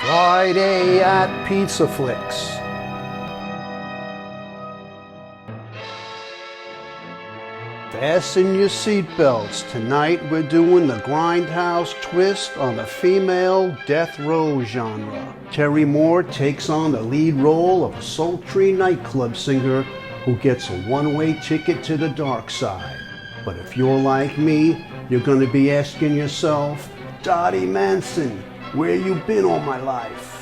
Friday at PizzaFLIX. Fasten your seatbelts. Tonight we're doing the Grindhouse twist on the female death row genre. Terry Moore takes on the lead role of a sultry nightclub singer who gets a one-way ticket to the dark side. But if you're like me, you're going to be asking yourself, Dottie Manson, where you been all my life?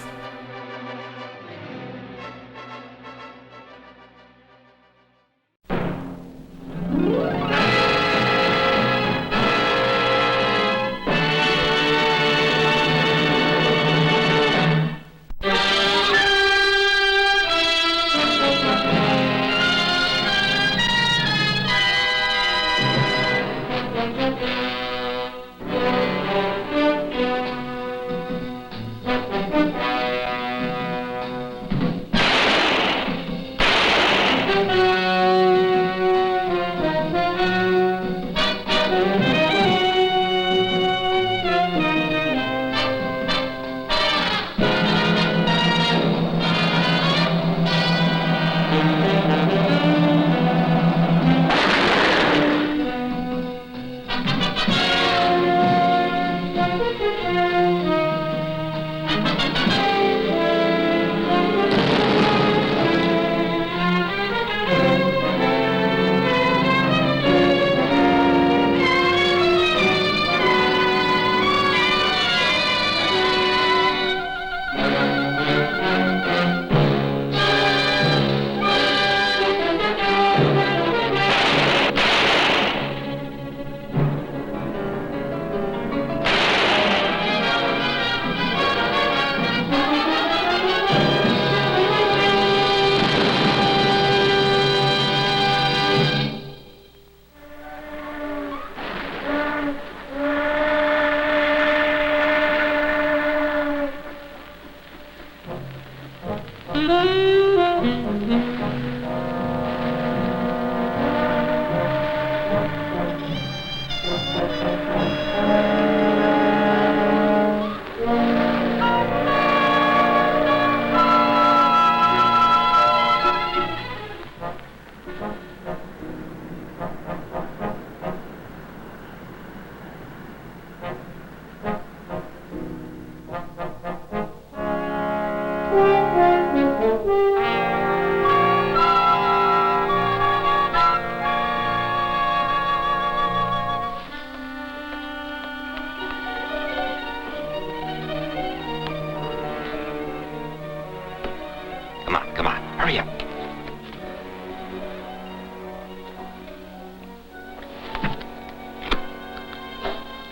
Come on, hurry up.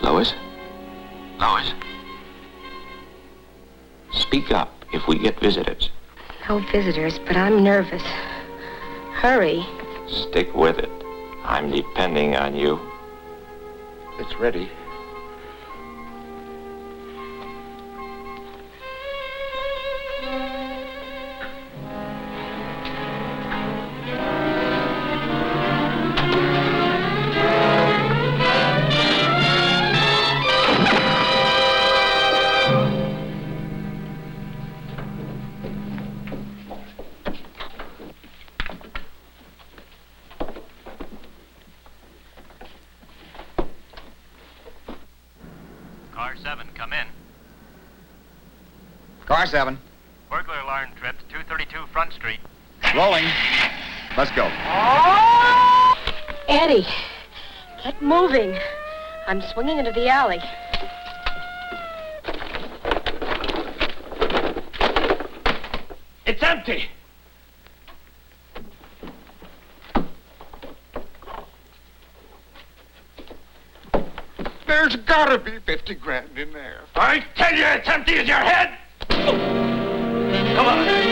Lois? Lois? Speak up if we get visitors. No visitors, but I'm nervous. Hurry. Stick with it. I'm depending on you. It's ready. Car 7, come in. Car 7. Burglar alarm trip to 232 Front Street. Rolling. Let's go. Eddie, get moving. I'm swinging into the alley. It's empty. There's gotta be 50 grand in there. I tell you it's empty as your head. Come on.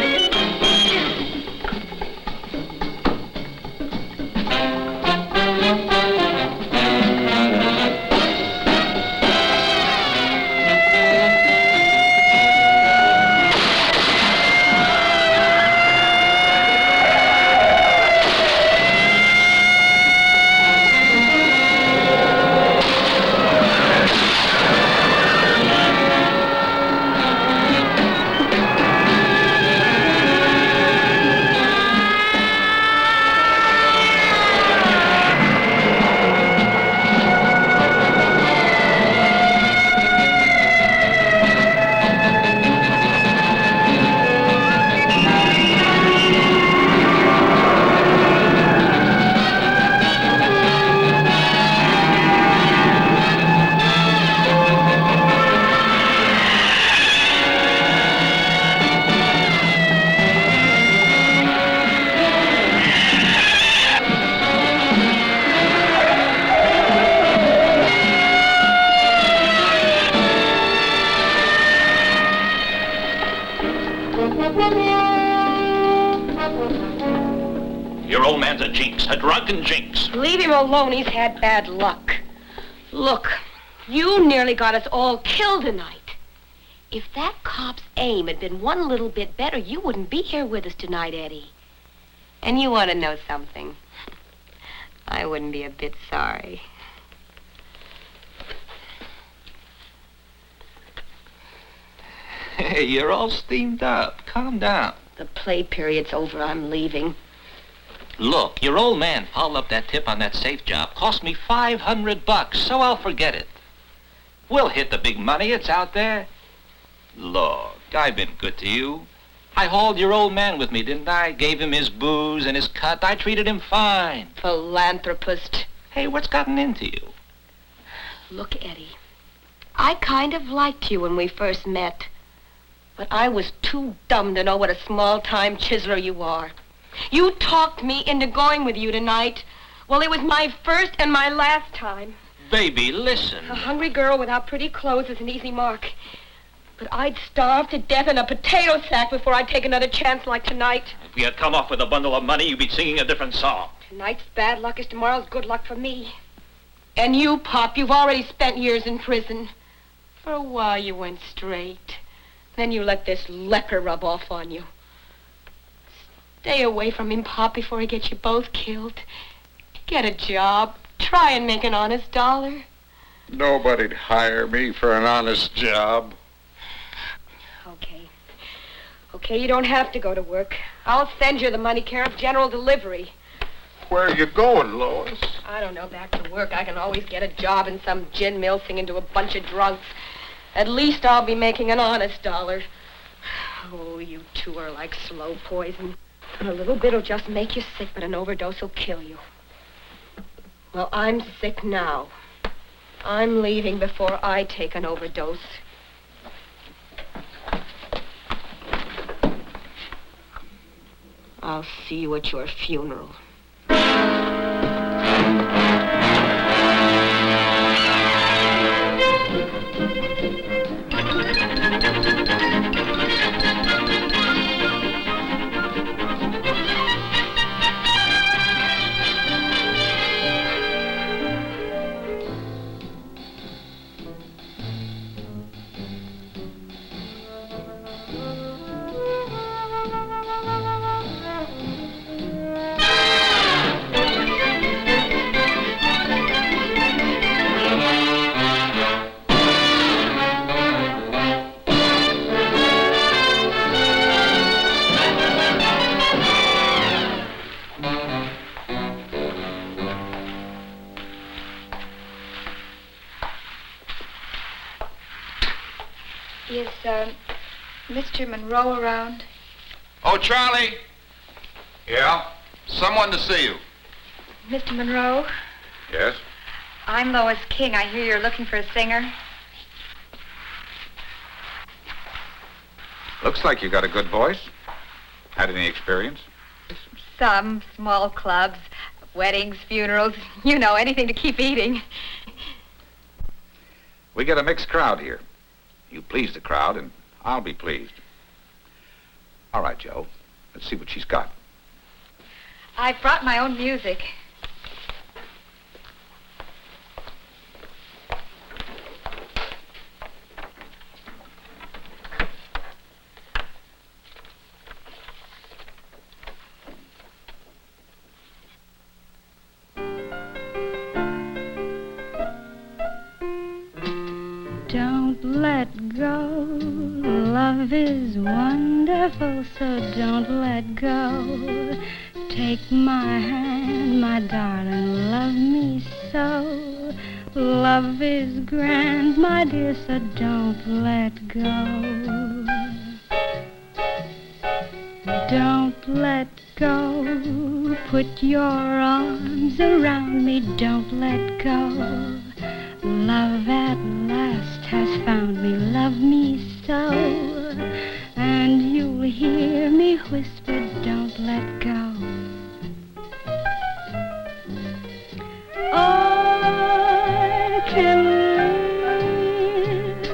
Your old man's a jinx, a drunken jinx. Leave him alone. He's had bad luck. Look, you nearly got us all killed tonight. If that cop's aim had been one little bit better, you wouldn't be here with us tonight, Eddie. And you want to know something? I wouldn't be a bit sorry. Hey, you're all steamed up. Calm down. The play period's over. I'm leaving. Look, your old man fouled up that tip on that safe job. Cost me $500, so I'll forget it. We'll hit the big money. It's out there. Look, I've been good to you. I hauled your old man with me, didn't I? Gave him his booze and his cut. I treated him fine. Philanthropist. Hey, what's gotten into you? Look, Eddie, I kind of liked you when we first met. But I was too dumb to know what a small-time chiseler you are. You talked me into going with you tonight. Well, it was my first and my last time. Baby, listen. A hungry girl without pretty clothes is an easy mark. But I'd starve to death in a potato sack before I'd take another chance like tonight. If we had come off with a bundle of money, you'd be singing a different song. Tonight's bad luck is tomorrow's good luck for me. And you, Pop, you've already spent years in prison. For a while you went straight. Then you let this leper rub off on you. Stay away from him, Pop, before he gets you both killed. Get a job. Try and make an honest dollar. Nobody'd hire me for an honest job. Okay, you don't have to go to work. I'll send you the money care of general delivery. Where are you going, Lois? I don't know, back to work. I can always get a job in some gin mill singing to a bunch of drunks. At least I'll be making an honest dollar. Oh, you two are like slow poison. A little bit'll just make you sick, but an overdose will kill you. Well, I'm sick now. I'm leaving before I take an overdose. I'll see you at your funeral. Is, Mr. Monroe around? Oh, Charlie. Yeah? Someone to see you. Mr. Monroe, Yes? I'm Lois King. I hear you're looking for a singer. Looks like you got a good voice. Had any experience? Some small clubs, weddings, funerals, you know, anything to keep eating. We get a mixed crowd here. You please the crowd, and I'll be pleased. All right, Joe. Let's see what she's got. I've brought my own music. Don't let go. Love is wonderful, so don't let go. Take my hand, my darling, love me so. Love is grand, my dear, so don't let go. Don't let go. Put your arms around me, don't let go. Love at last has found me, love me so. And you'll hear me whisper, don't let go. I can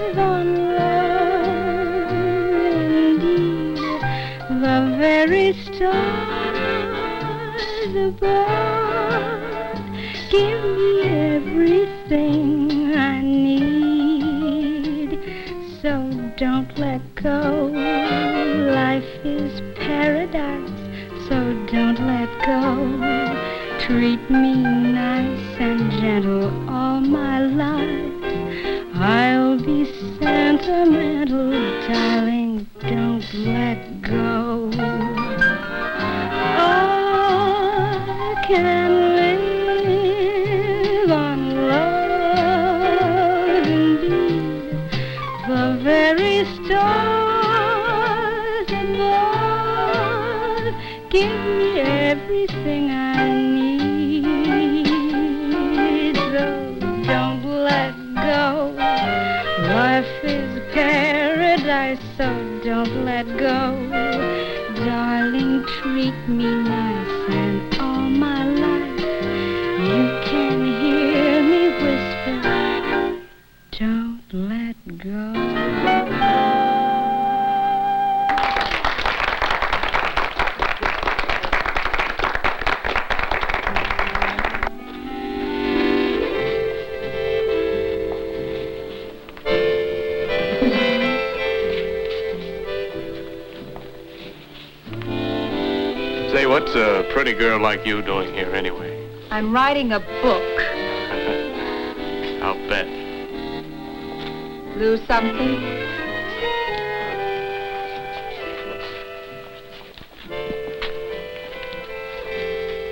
live on love, indeed. very stars above give me everything I need. So don't let go. Life is paradise, so don't let go. Treat me nice and gentle all my life. I'll be sentimental, darling, don't let go. I can live on love indeed. The very stars above give me everything I need. So don't let go. Life is paradise, so don't let go. Darling, treat me nice and all my life you can hear me whisper, don't let go. Say, what's a pretty girl like you doing here anyway? I'm writing a book. I'll bet. Lose something?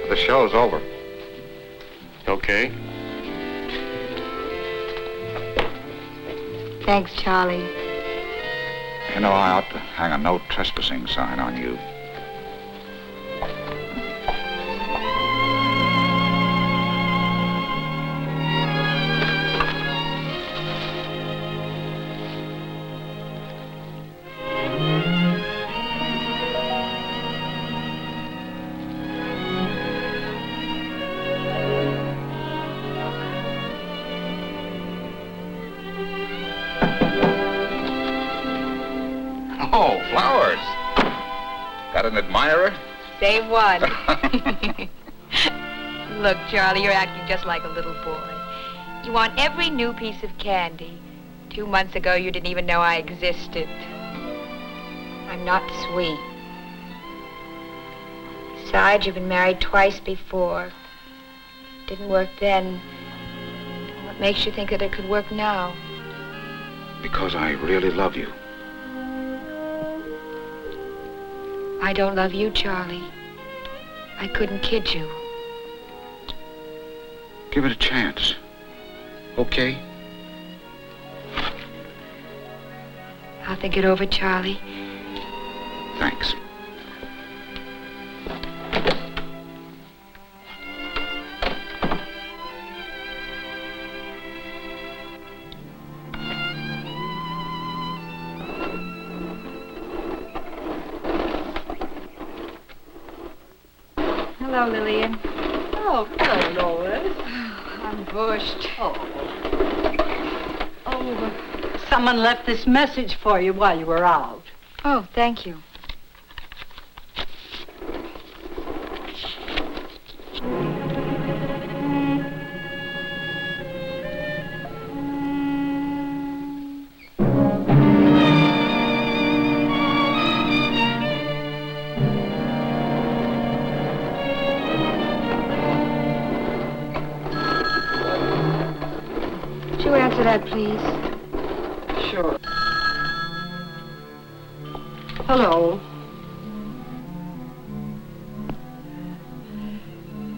The show's over. Okay. Thanks, Charlie. You know, I ought to hang a no trespassing sign on you. Oh, flowers. Got an admirer? Save one. Look, Charlie, you're acting just like a little boy. You want every new piece of candy. 2 months ago, you didn't even know I existed. I'm not sweet. Besides, you've been married twice before. Didn't work then. What makes you think that it could work now? Because I really love you. I don't love you, Charlie. I couldn't kid you. Give it a chance. Okay? I'll think it over, Charlie. Thanks. Hello, Lillian. Oh, hello, Lois. I'm bushed. Oh, someone left this message for you while you were out. Oh, thank you. Would you answer that, please? Sure. Hello.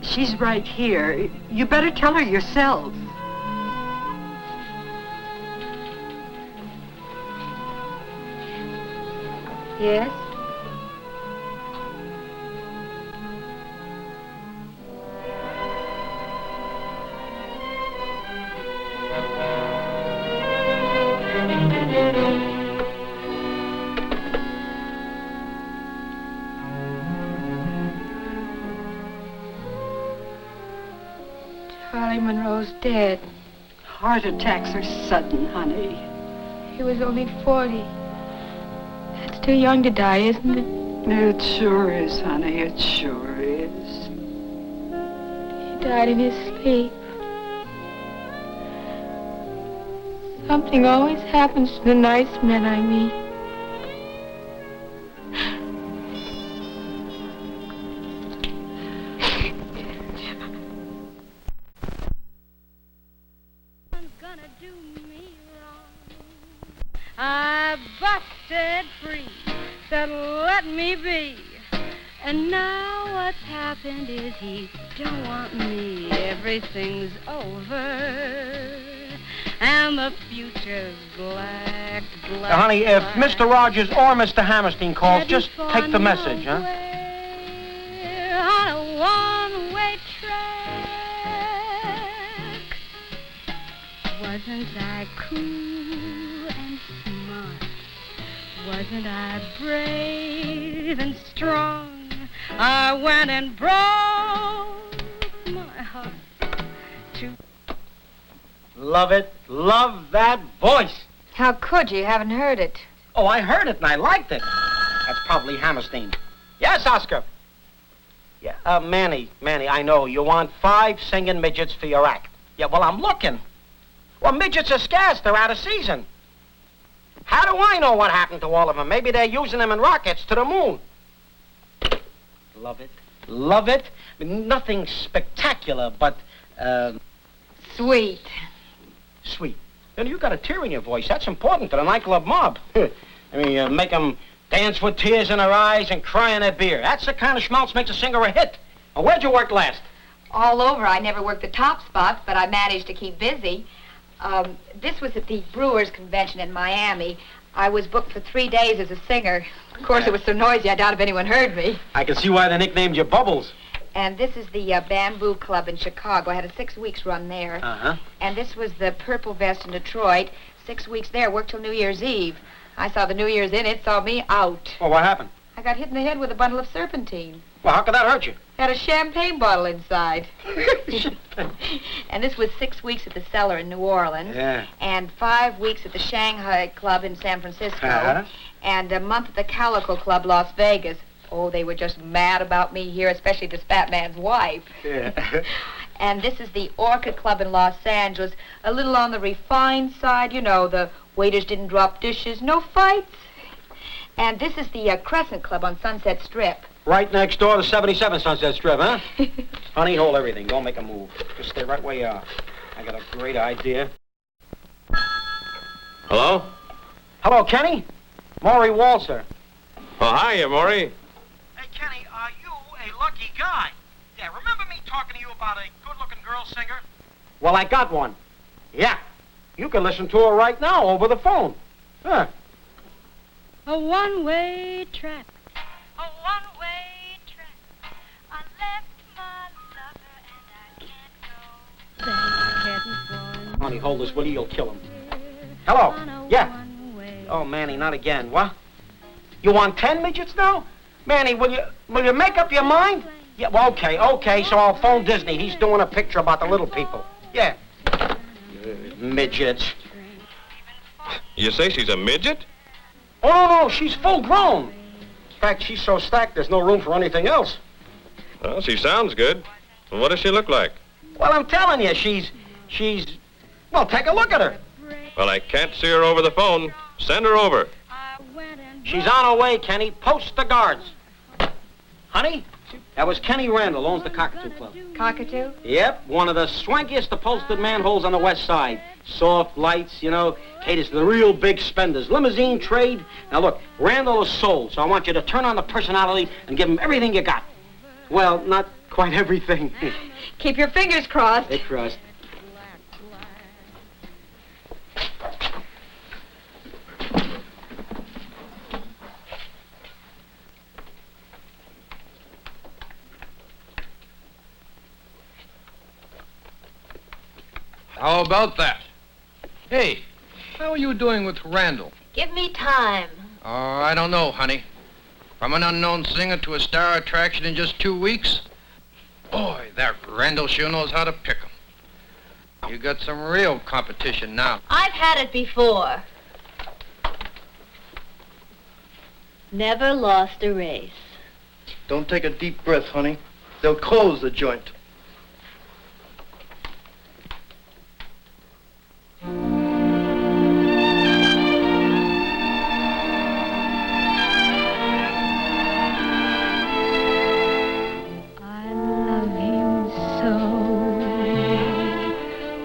She's right here. You better tell her yourself. Yes? Charlie Monroe's dead. Heart attacks are sudden, honey. He was only 40. That's too young to die, isn't it? It sure is, honey. It sure is. He died in his sleep. Something always happens to the nice men I meet. Gonna do me wrong. I busted free, said let me be. And now what's happened is he don't want me. Everything's over, and the future's black, black. Honey, if Mr. Rogers or Mr. Hammerstein calls, just take the message, huh? On a one-way track. Wasn't I cool and smart? Wasn't I brave and strong? I went and broke my heart to... Love it. Love that voice. How could you? You haven't heard it. Oh, I heard it and I liked it. That's probably Hammerstein. Yes, Oscar. Yeah, Manny, I know. You want 5 singing midgets for your act. Yeah, well, I'm looking. Well, midgets are scarce. They're out of season. How do I know what happened to all of them? Maybe they're using them in rockets to the moon. Love it. Love it. Nothing spectacular, but, Sweet. sweet. And you got a tear in your voice. That's important to the nightclub mob. I mean, make them dance with tears in their eyes and cry in their beer. That's the kind of schmaltz makes a singer a hit. Now, where'd you work last? All over. I never worked the top spots, but I managed to keep busy. This was at the Brewers Convention in Miami. I was booked for 3 days as a singer. Of course, it was so noisy, I doubt if anyone heard me. I can see why they nicknamed you Bubbles. And this is the Bamboo Club in Chicago. I had a 6 weeks run there. Uh-huh. And this was the Purple Vest in Detroit. 6 weeks there, worked till New Year's Eve. I saw the New Year's in, it saw me out. Well, what happened? I got hit in the head with a bundle of serpentine. Well, how could that hurt you? Had a champagne bottle inside. And this was 6 weeks at the Cellar in New Orleans. Yeah. And 5 weeks at the Shanghai Club in San Francisco. Uh-huh. And a month at the Calico Club, Las Vegas. Oh, they were just mad about me here, especially this fat man's wife. Yeah. And this is the Orchid Club in Los Angeles. A little on the refined side, you know, the waiters didn't drop dishes, no fights. And this is the Crescent Club on Sunset Strip. Right next door to 77 Sunset Strip, huh? Honey, hold everything. Don't make a move. Just stay right where you are. I got a great idea. Hello? Hello, Kenny? Maury Walser. Oh, hiya, Maury. Hey, Kenny, are you a lucky guy? Yeah, remember me talking to you about a good-looking girl singer? Well, I got one. Yeah. You can listen to her right now over the phone. Huh. A one-way track. A one-way track. I left my lover and I can't go. Honey, hold this, will you? You'll kill him. Hello? Yeah. Oh, Manny, not again. What? You want 10 midgets now? Manny, will you make up your mind? Yeah, well, okay, so I'll phone Disney. He's doing a picture about the little people. Yeah. Midgets. You say she's a midget? Oh, no, she's full grown. In fact, she's so stacked there's no room for anything else. Well, she sounds good. And what does she look like? Well, I'm telling you, she's... Well, take a look at her. Well, I can't see her over the phone. Send her over. She's on her way, Kenny. Post the guards. Honey, that was Kenny Randall, owns the Cockatoo Club. Cockatoo? Yep, one of the swankiest upholstered manholes on the west side. Soft lights, you know, caters to the real big spenders. Limousine trade. Now look, Randall is sold, so I want you to turn on the personality and give him everything you got. Well, not quite everything. Keep your fingers crossed. They're crossed. How about that? Hey, how are you doing with Randall? Give me time. Oh, I don't know, honey. From an unknown singer to a star attraction in just 2 weeks? Boy, that Randall sure knows how to pick 'em. You got some real competition now. I've had it before. Never lost a race. Don't take a deep breath, honey. They'll close the joint.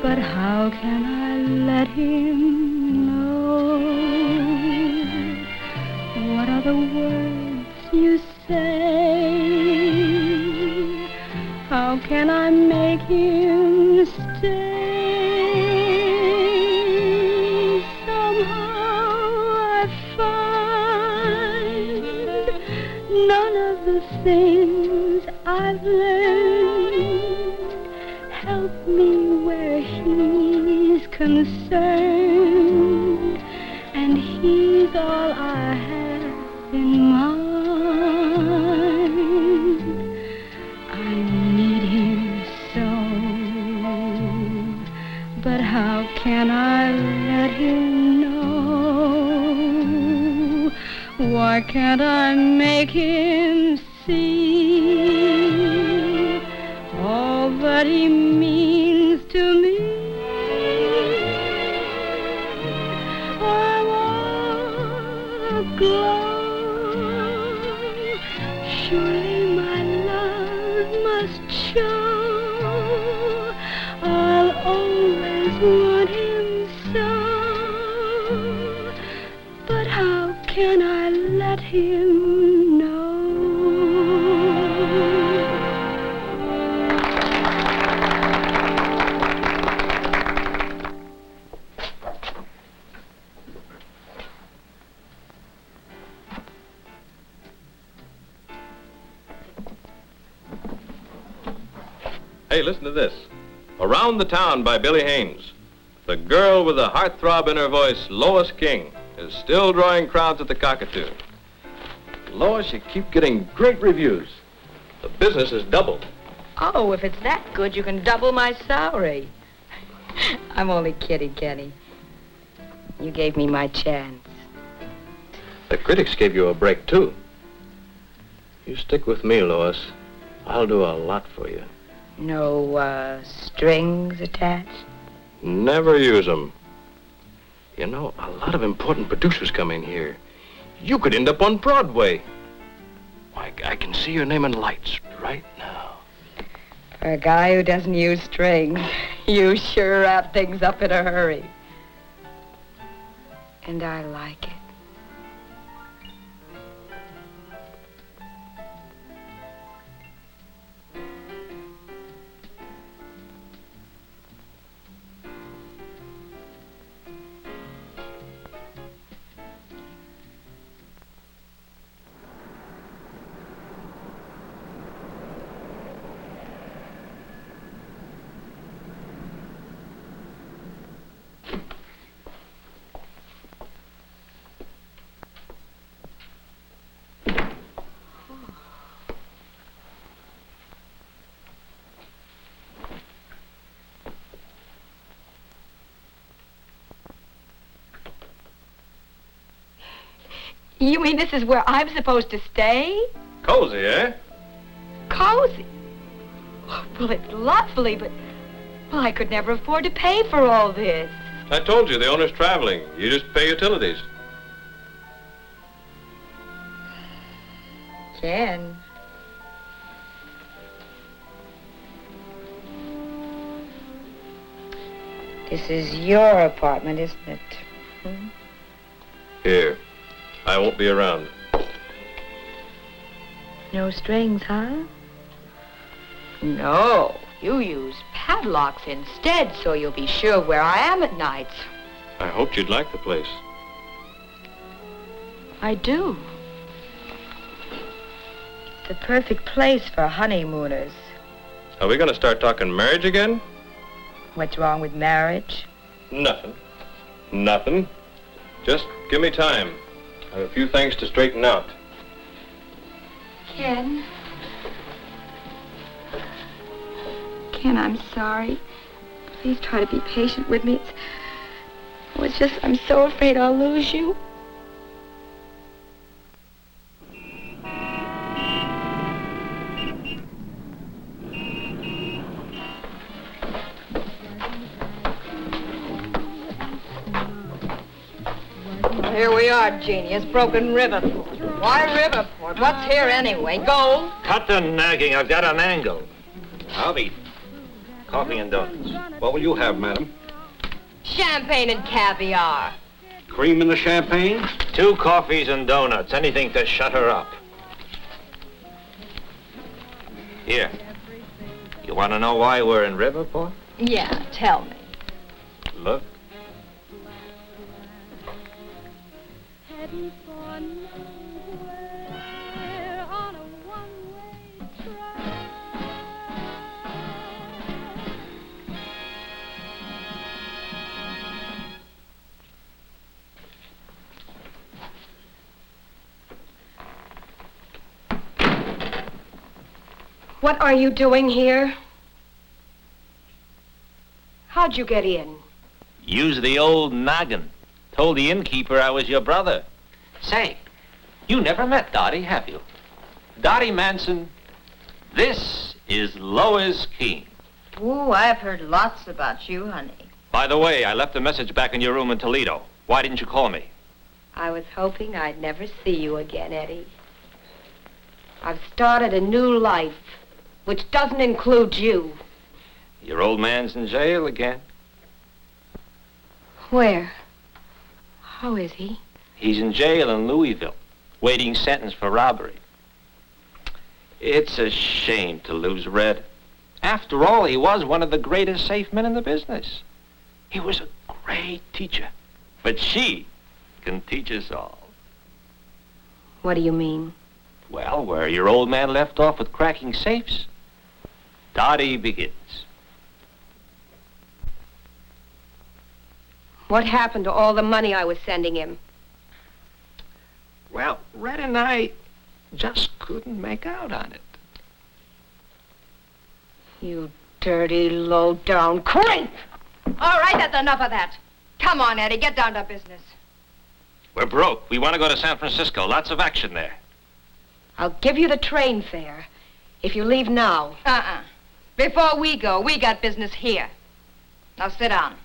But how can I let him know? What are the words you say? How can I make him stay? Somehow I find none of the things I've learned help me where he's concerned, and he's all I have in mind. I need him so, but how can I let him know? Why can't I make him see all that he means to me? I wanna glow. Surely my love must show. I'll always want him so. But how can I let him know? Hey, listen to this. Around the Town by Billy Haynes. The girl with the heartthrob in her voice, Lois King, is still drawing crowds at the Cockatoo. Lois, you keep getting great reviews. The business has doubled. Oh, if it's that good, you can double my salary. I'm only kidding, Kenny. You gave me my chance. The critics gave you a break, too. You stick with me, Lois. I'll do a lot for you. No, strings attached? Never use them. You know, a lot of important producers come in here. You could end up on Broadway. Why, I can see your name in lights right now. For a guy who doesn't use strings, you sure wrap things up in a hurry. And I like it. You mean this is where I'm supposed to stay? Cozy, eh? Cozy? Well, it's lovely, but... Well, I could never afford to pay for all this. I told you, the owner's traveling. You just pay utilities. Ken. This is your apartment, isn't it? Hmm? Here. I won't be around. No strings, huh? No. You use padlocks instead, so you'll be sure of where I am at nights. I hoped you'd like the place. I do. It's the perfect place for honeymooners. Are we going to start talking marriage again? What's wrong with marriage? Nothing. Nothing. Just give me time. I have a few things to straighten out. Ken. Ken, I'm sorry. Please try to be patient with me. It's just, I'm so afraid I'll lose you. cigar genius broke in Riverport. Why Riverport? What's here anyway? Gold? Cut the nagging. I've got an angle. I'll be coffee and donuts. What will you have, madam? Champagne and caviar. Cream in the champagne? 2 coffees and donuts. Anything to shut her up. Here. You want to know why we're in Riverport? Yeah, tell me. Look. Heading for nowhere on a one-way track. What are you doing here? How'd you get in? Use the old noggin. Told the innkeeper I was your brother. Say, you never met Dottie, have you? Dottie Manson, this is Lois Keene. Ooh, I've heard lots about you, honey. By the way, I left a message back in your room in Toledo. Why didn't you call me? I was hoping I'd never see you again, Eddie. I've started a new life, which doesn't include you. Your old man's in jail again. Where? How is he? He's in jail in Louisville, waiting sentence for robbery. It's a shame to lose Red. After all, he was one of the greatest safe men in the business. He was a great teacher. But she can teach us all. What do you mean? Well, where your old man left off with cracking safes, Dottie begins. What happened to all the money I was sending him? Well, Red and I just couldn't make out on it. You dirty, low-down creep! All right, that's enough of that. Come on, Eddie, get down to business. We're broke. We want to go to San Francisco. Lots of action there. I'll give you the train fare if you leave now. Before we go, we got business here. Now sit down.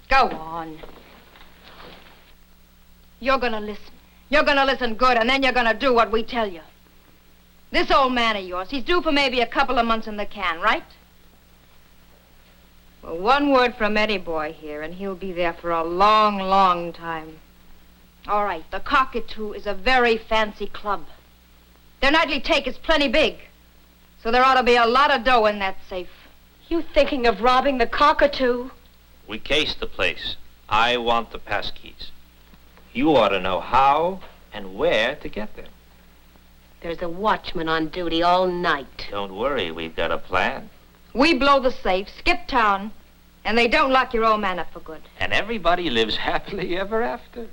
Go on. You're gonna listen. You're gonna listen good, and then you're gonna do what we tell you. This old man of yours, he's due for maybe a couple of months in the can, right? Well, one word from Eddie boy here, and he'll be there for a long, long time. All right, the Cockatoo is a very fancy club. Their nightly take is plenty big, so there ought to be a lot of dough in that safe. You thinking of robbing the Cockatoo? We cased the place. I want the passkeys. You ought to know how and where to get them. There's a watchman on duty all night. Don't worry, we've got a plan. We blow the safe, skip town, and they don't lock your old man up for good. And everybody lives happily ever after.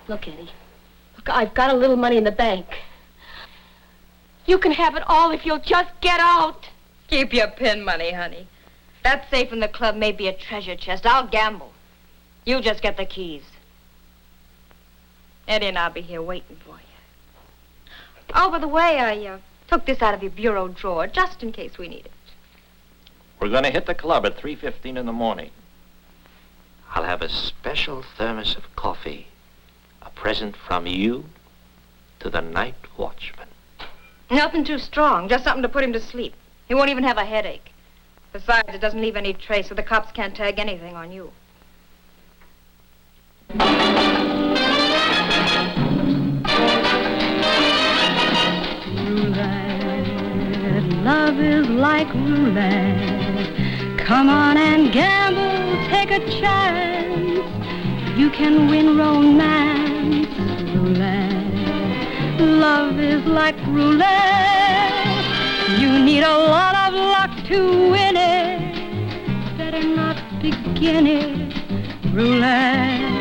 Look, Eddie. Look, I've got a little money in the bank. You can have it all if you'll just get out. Keep your pin money, honey. That safe in the club may be a treasure chest. I'll gamble. You just get the keys. Eddie and I'll be here waiting for you. Oh, by the way, I took this out of your bureau drawer just in case we need it. We're going to hit the club at 3:15 in the morning. I'll have a special thermos of coffee. A present from you to the night watchman. Nothing too strong, just something to put him to sleep. He won't even have a headache. Besides, it doesn't leave any trace, so the cops can't tag anything on you. Roulette, love is like roulette. Come on and gamble, take a chance. You can win romance. Roulette, love is like roulette. You need a lot of luck to win it. Better not begin it. Roulette.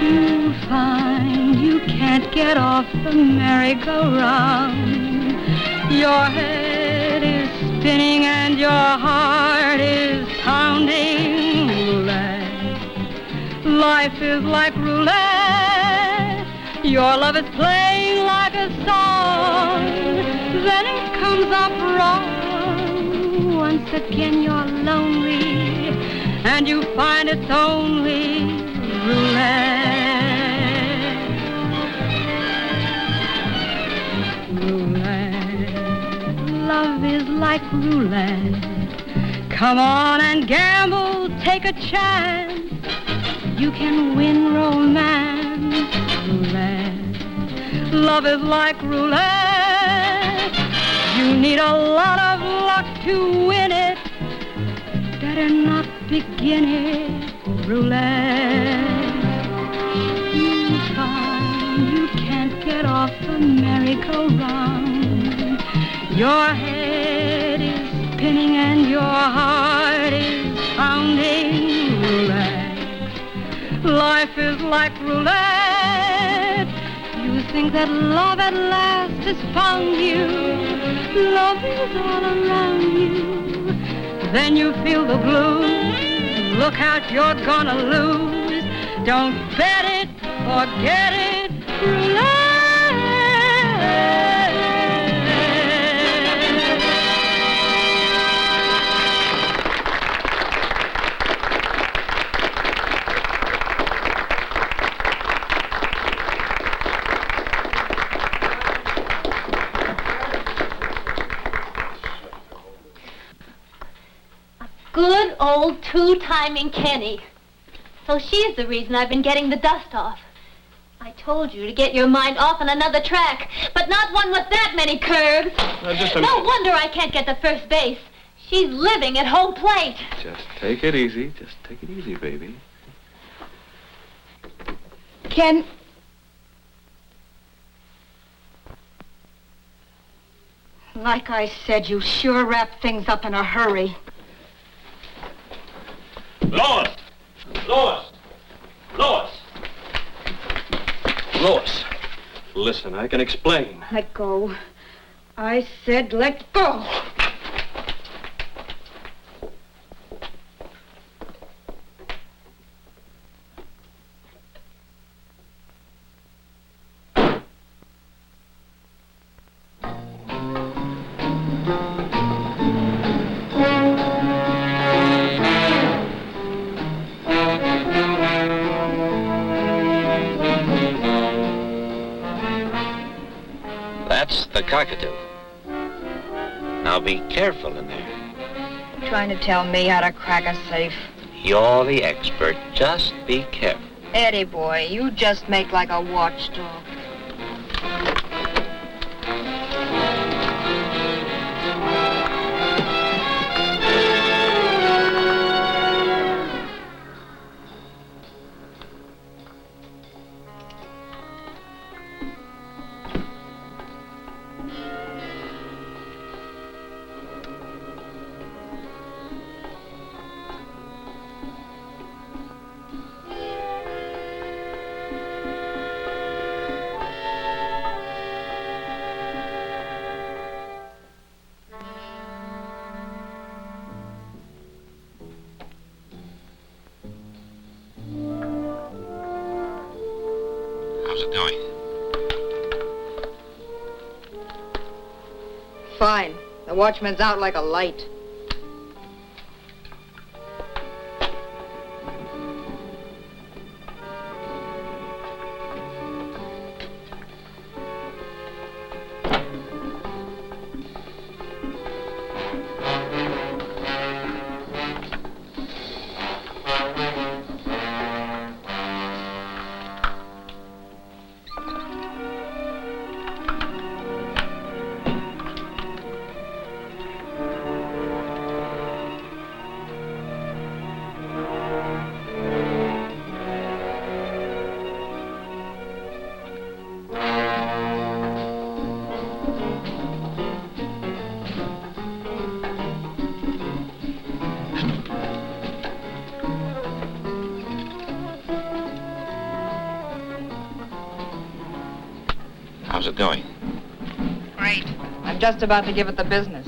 You'll find you can't get off the merry-go-round. Your head is spinning and your heart is pounding. Roulette. Life is like roulette. Your love is playing like a song. Then it comes up wrong. Once again you're lonely, and you find it's only roulette. Roulette, love is like roulette. Come on and gamble, take a chance. You can win romance. Roulette, love is like roulette. You need a lot of luck to win it. Better not begin it. Roulette. You find you can't get off the merry-go-round. Your head is spinning and your heart is pounding. Roulette. Life is like roulette. You think that love at last has found you. Love is all around you. Then you feel the blues. Look out, you're gonna lose. Don't bet it, forget it, roulette. Good old two-timing Kenny. So she's the reason I've been getting the dust off. I told you to get your mind off on another track, but not one with that many curves. No wonder I can't get to first base. She's living at home plate. Just take it easy. Just take it easy, baby. Ken, like I said, you sure wrap things up in a hurry. Lois! Lois! Lois! Lois, listen, I can explain. Let go. I said let go. That's the cockatoo. Now be careful in there. Trying to tell me how to crack a safe. You're the expert. Just be careful. Eddie boy, you just make like a watchdog. How's it going? Fine. The watchman's out like a light. How's it going? Great. I'm just about to give it the business.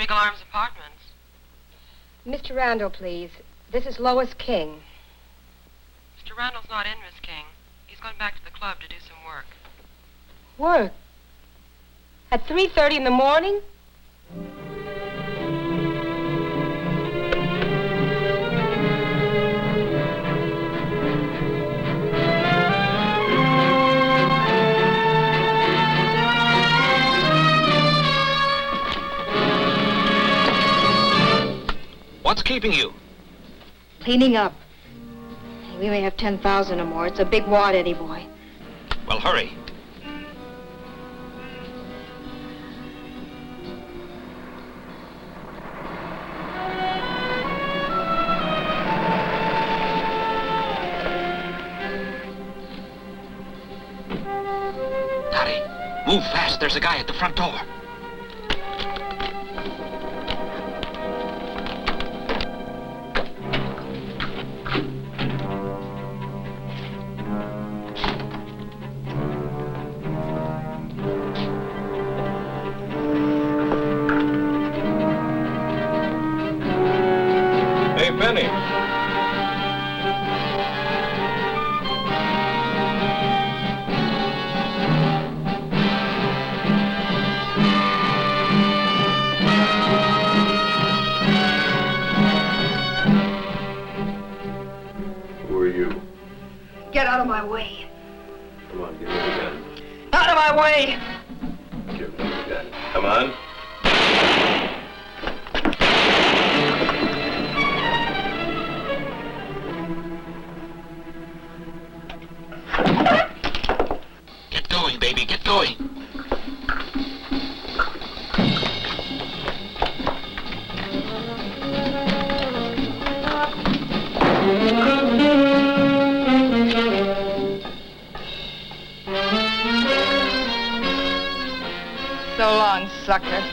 Eagle Arms Apartments. Mr. Randall, please. This is Lois King. Mr. Randall's not in, Miss King. He's gone back to the club to do some work. Work? At 3:30 in the morning? What's keeping you? Cleaning up. We may have 10,000 or more. It's a big wad, Eddie boy. Well, hurry. Dottie, move fast. There's a guy at the front door. Penny. Who are you? Get out of my way. Come on, give me the gun. Out of my way! Give me the gun. Come on. Get going, baby, get going. So long, sucker.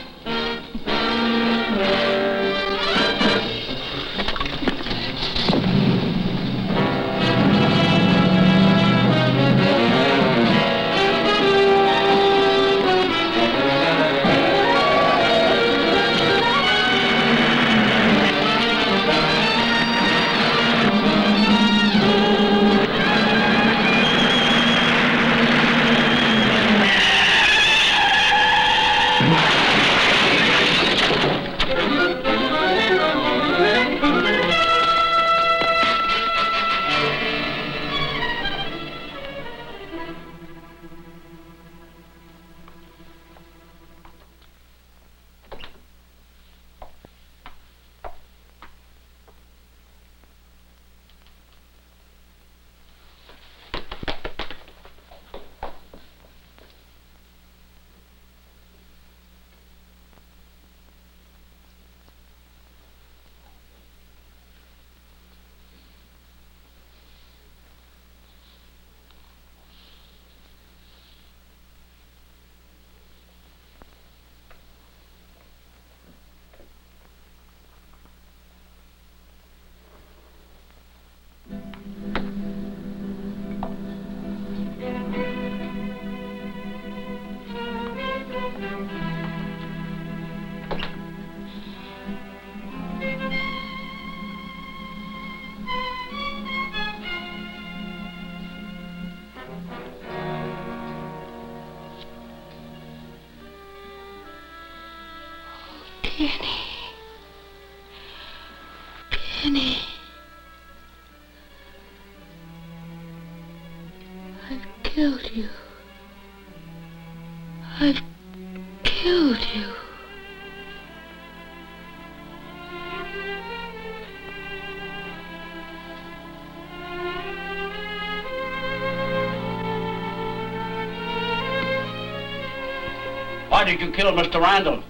Kenny. I've killed you. I've killed you. Why did you kill Mr. Randall?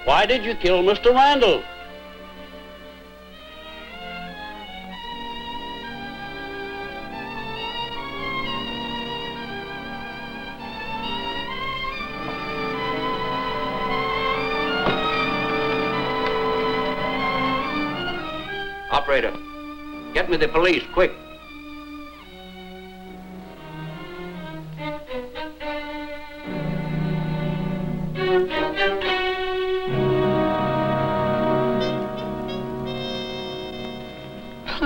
Why did you kill Mr. Randall? Operator, get me the police, quick.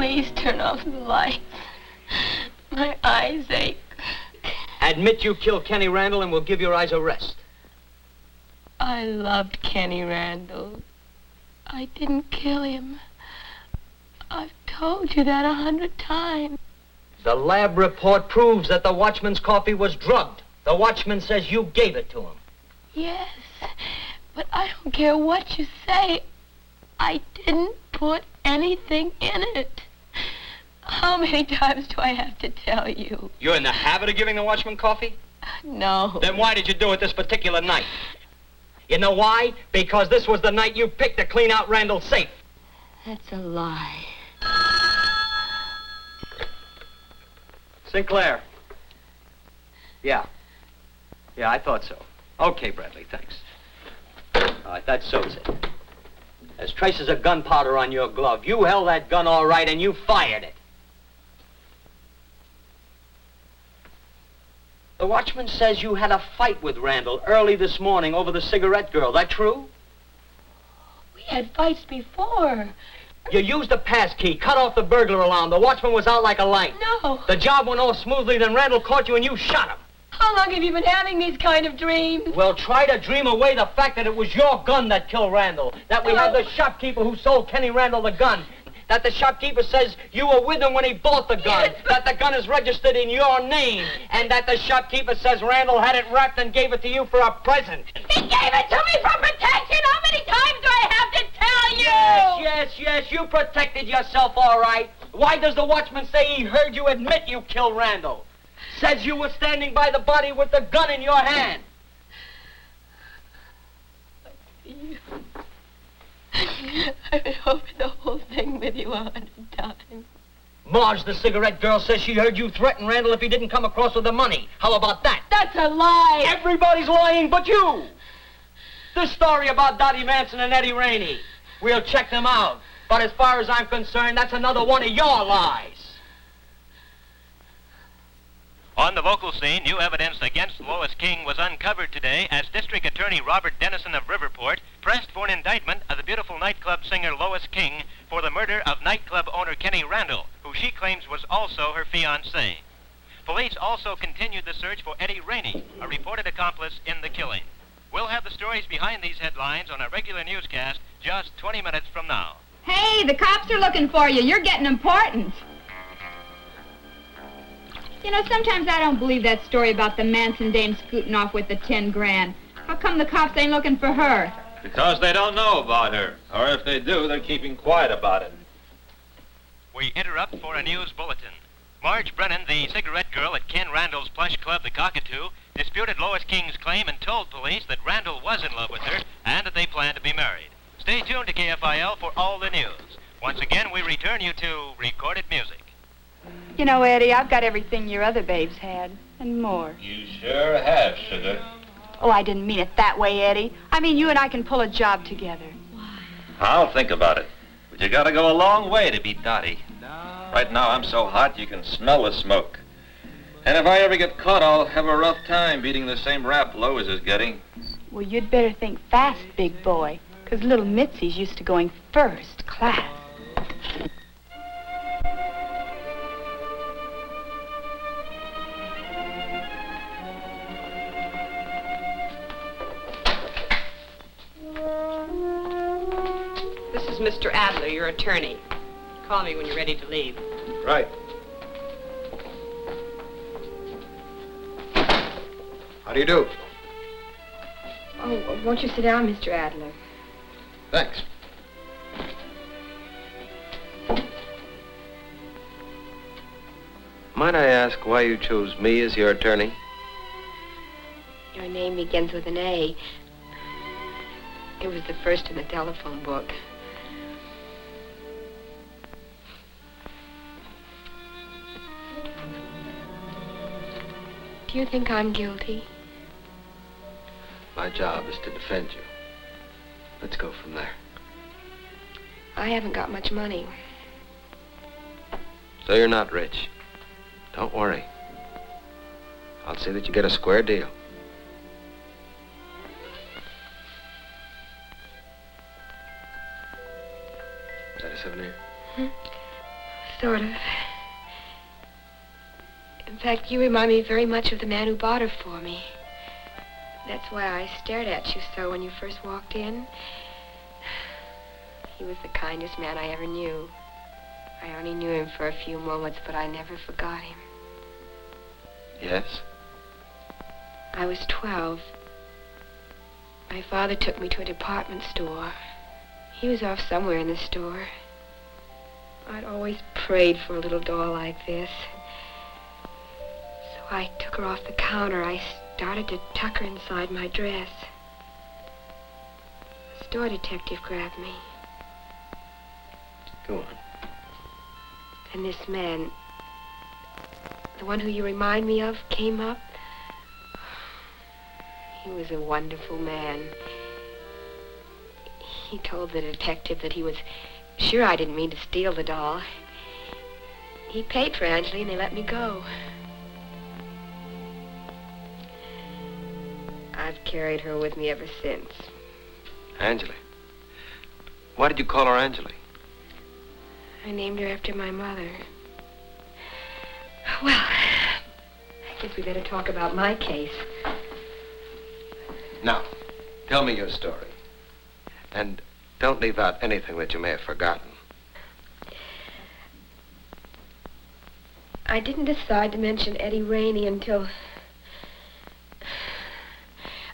Please turn off the lights. My eyes ache. Admit you killed Kenny Randall and we'll give your eyes a rest. I loved Kenny Randall. I didn't kill him. I've told you that 100 times. The lab report proves that the watchman's coffee was drugged. The watchman says you gave it to him. Yes, but I don't care what you say. I didn't put anything in it. How many times do I have to tell you? You're in the habit of giving the watchman coffee? No. Then why did you do it this particular night? You know why? Because this was the night you picked to clean out Randall's safe. That's a lie. Sinclair. Yeah, I thought so. Okay, Bradley, thanks. All right, that sews it. There's traces of gunpowder on your glove. You held that gun all right and you fired it. The watchman says you had a fight with Randall early this morning over the cigarette girl. That true? We had fights before. You used the pass key, cut off the burglar alarm. The watchman was out like a light. No. The job went off smoothly, then Randall caught you and you shot him. How long have you been having these kind of dreams? Well, try to dream away the fact that it was your gun that killed Randall. That we had the shopkeeper who sold Kenny Randall the gun. That the shopkeeper says you were with him when he bought the gun. Yes, that the gun is registered in your name. And that the shopkeeper says Randall had it wrapped and gave it to you for a present. He gave it to me for protection. How many times do I have to tell you? Yes, you protected yourself all right. Why does the watchman say he heard you admit you killed Randall? Says you were standing by the body with the gun in your hand. I've been over the whole thing with you 100 times. Marge, the cigarette girl, says she heard you threaten Randall if he didn't come across with the money. How about that? That's a lie. Everybody's lying but you. This story about Dottie Manson and Eddie Rainey, we'll check them out. But as far as I'm concerned, that's another one of your lies. On the vocal scene, new evidence against Lois King was uncovered today as District Attorney Robert Dennison of Riverport pressed for an indictment of the beautiful nightclub singer Lois King for the murder of nightclub owner Kenny Randall, who she claims was also her fiancé. Police also continued the search for Eddie Rainey, a reported accomplice in the killing. We'll have the stories behind these headlines on a regular newscast just 20 minutes from now. Hey, the cops are looking for you. You're getting important. You know, sometimes I don't believe that story about the Manson dame scooting off with the 10 grand. How come the cops ain't looking for her? Because they don't know about her. Or if they do, they're keeping quiet about it. We interrupt for a news bulletin. Marge Brennan, the cigarette girl at Ken Randall's plush club, the Cockatoo, disputed Lois King's claim and told police that Randall was in love with her and that they planned to be married. Stay tuned to KFIL for all the news. Once again, we return you to recorded music. You know, Eddie, I've got everything your other babes had, and more. You sure have, sugar. Oh, I didn't mean it that way, Eddie. I mean, you and I can pull a job together. I'll think about it. But you gotta go a long way to beat Dottie. Right now, I'm so hot you can smell the smoke. And if I ever get caught, I'll have a rough time beating the same rap Lois is getting. Well, you'd better think fast, big boy, because little Mitzi's used to going first class. This is Mr. Adler, your attorney. Call me when you're ready to leave. Right. How do you do? Oh, won't you sit down, Mr. Adler? Thanks. Might I ask why you chose me as your attorney? Your name begins with an A. It was the first in the telephone book. Do you think I'm guilty? My job is to defend you. Let's go from there. I haven't got much money. So you're not rich. Don't worry. I'll see that you get a square deal. Is that a souvenir? Sort of. In fact, you remind me very much of the man who bought her for me. That's why I stared at you so when you first walked in. He was the kindest man I ever knew. I only knew him for a few moments, but I never forgot him. Yes? I was 12. My father took me to a department store. He was off somewhere in the store. I'd always prayed for a little doll like this. So I took her off the counter. I started to tuck her inside my dress. The store detective grabbed me. Go on. And this man, the one who you remind me of, came up. He was a wonderful man. He told the detective that he was sure I didn't mean to steal the doll. He paid for Angela and they let me go. I've carried her with me ever since. Angela. Why did you call her Angela? I named her after my mother. Well, I guess we better talk about my case. Now, tell me your story. And don't leave out anything that you may have forgotten. I didn't decide to mention Eddie Rainey until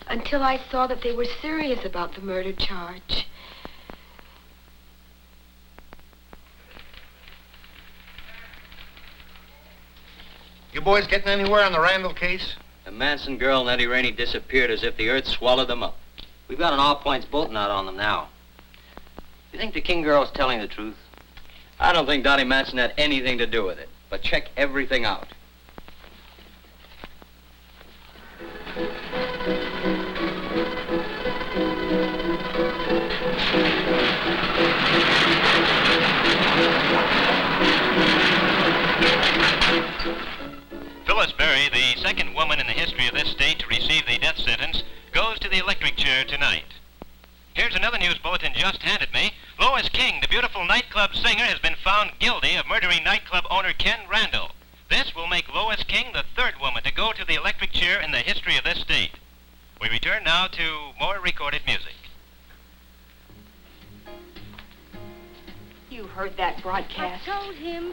I saw that they were serious about the murder charge. You boys getting anywhere on the Randall case? The Manson girl and Eddie Rainey disappeared as if the earth swallowed them up. We've got an all-points bulletin out on them now. You think the King girl's telling the truth? I don't think Dottie Manson had anything to do with it, but check everything out. Phyllis Berry, the second woman in the history of this state to receive the death sentence, goes to the electric chair tonight. Here's another news bulletin just handed me. Lois King, the beautiful nightclub singer, has been found guilty of murdering nightclub owner Ken Randall. This will make Lois King the third woman to go to the electric chair in the history of this state. We return now to more recorded music. You heard that broadcast.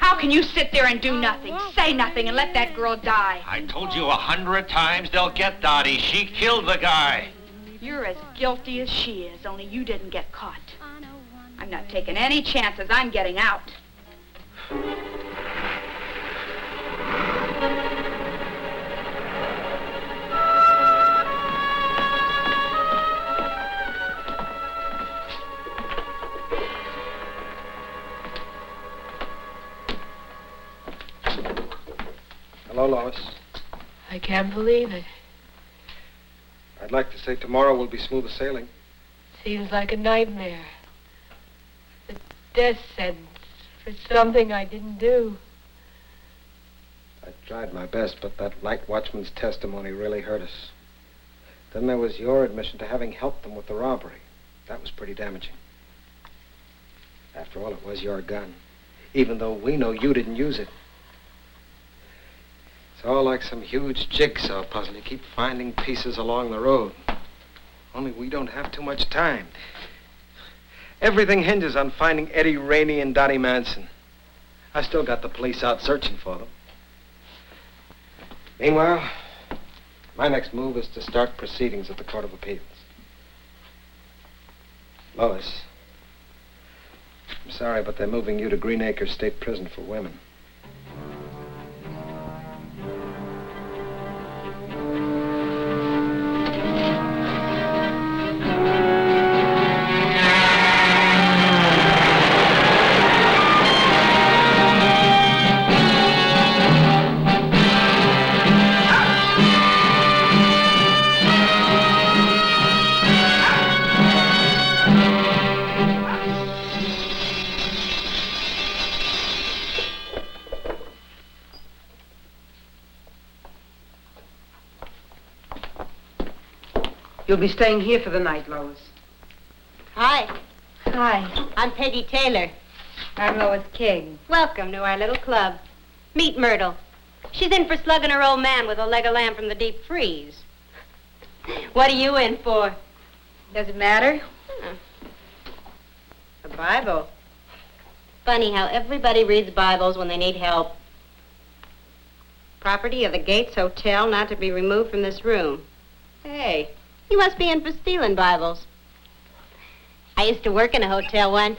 How can you sit there and do nothing, say nothing, and let that girl die? I told you 100 times they'll get Dottie. She killed the guy. You're as guilty as she is, only you didn't get caught. I'm not taking any chances. I'm getting out. Hello, Lois. I can't believe it. I'd like to say tomorrow will be smooth sailing. Seems like a nightmare. The death sentence for something I didn't do. I tried my best, but that night watchman's testimony really hurt us. Then there was your admission to having helped them with the robbery. That was pretty damaging. After all, it was your gun, even though we know you didn't use it. It's all like some huge jigsaw puzzle. You keep finding pieces along the road. Only we don't have too much time. Everything hinges on finding Eddie Rainey and Dottie Manson. I still got the police out searching for them. Meanwhile, my next move is to start proceedings at the Court of Appeals. Lois, I'm sorry, but they're moving you to Green Acres State Prison for women. You'll be staying here for the night, Lois. Hi, Hi. I'm Peggy Taylor. I'm Lois King. Welcome to our little club. Meet Myrtle. She's in for slugging her old man with a leg of lamb from the deep freeze. What are you in for? Does it matter? A Bible. Funny how everybody reads Bibles when they need help. Property of the Gates Hotel, not to be removed from this room. Hey, you must be in for stealing Bibles. I used to work in a hotel once.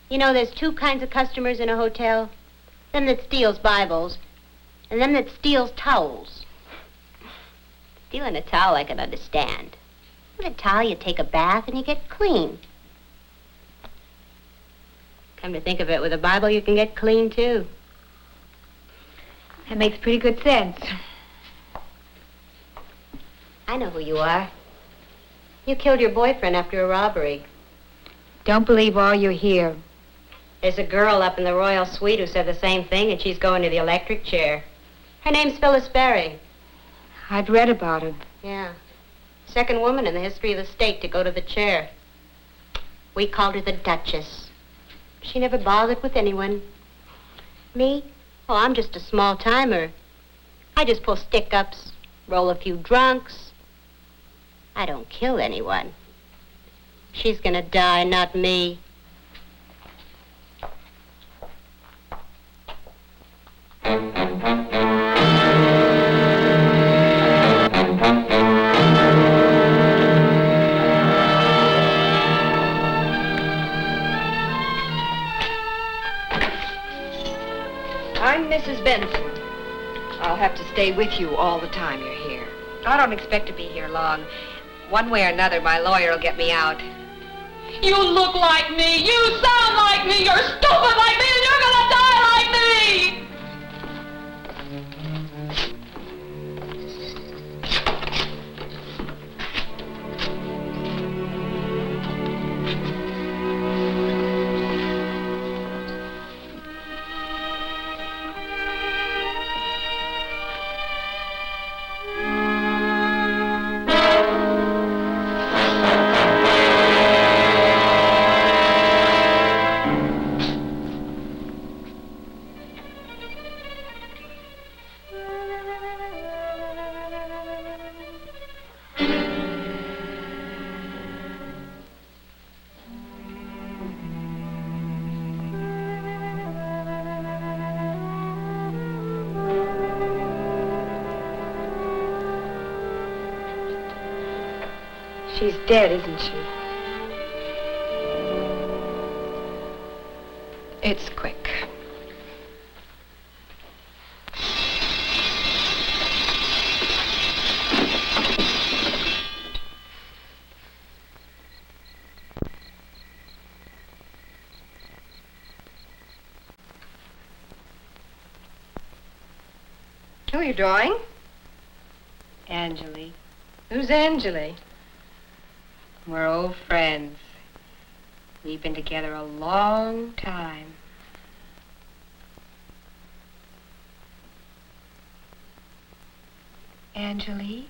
You know, there's two kinds of customers in a hotel. Them that steals Bibles, and them that steals towels. Stealing a towel I can understand. With a towel, you take a bath and you get clean. Come to think of it, with a Bible you can get clean, too. That makes pretty good sense. I know who you are. You killed your boyfriend after a robbery. Don't believe all you hear. There's a girl up in the Royal Suite who said the same thing, and she's going to the electric chair. Her name's Phyllis Berry. I've read about her. Yeah. Second woman in the history of the state to go to the chair. We called her the Duchess. She never bothered with anyone. Me? Oh, I'm just a small-timer. I just pull stick-ups, roll a few drunks. I don't kill anyone. She's gonna die, not me. I'm Mrs. Benson. I'll have to stay with you all the time you're here. I don't expect to be here long. One way or another, my lawyer will get me out. You look like me, you sound like me, you're stupid like me, and you're gonna die like me! She's dead, isn't she? It's quick. Who are you drawing? Angeli. Who's Angeli? We're old friends. We've been together a long time. Angeli,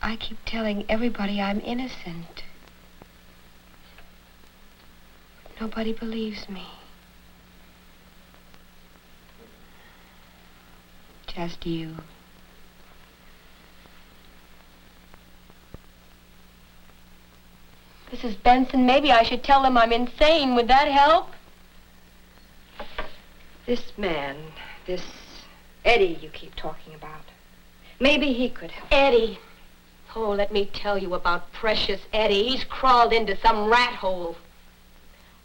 I keep telling everybody I'm innocent. Nobody believes me. Just you. Mrs. Benson, maybe I should tell them I'm insane. Would that help? This man, this Eddie you keep talking about, maybe he could help. Eddie. Oh, let me tell you about precious Eddie. He's crawled into some rat hole.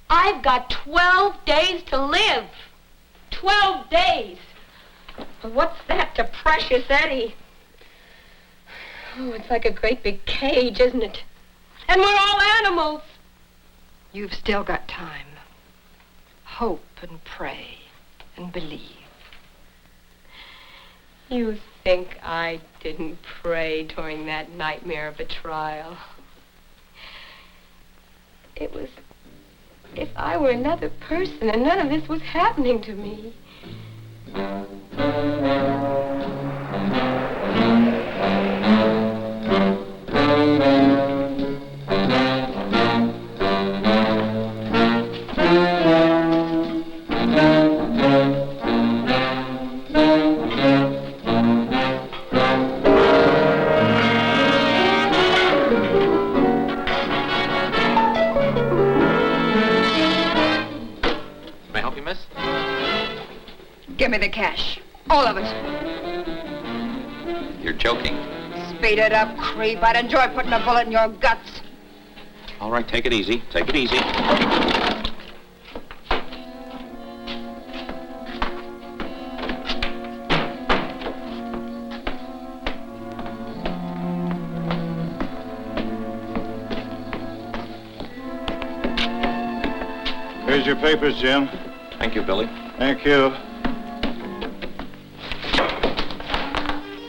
I've got 12 days to live. 12 days. Well, what's that to precious Eddie? Oh, it's like a great big cage, isn't it? And we're all animals. You've still got time. Hope and pray and believe. You think I didn't pray during that nightmare of a trial? It was if I were another person and none of this was happening to me. Give me the cash. All of it. You're joking. Speed it up, creep. I'd enjoy putting a bullet in your guts. All right, take it easy. Take it easy. Here's your papers, Jim. Thank you, Billy. Thank you.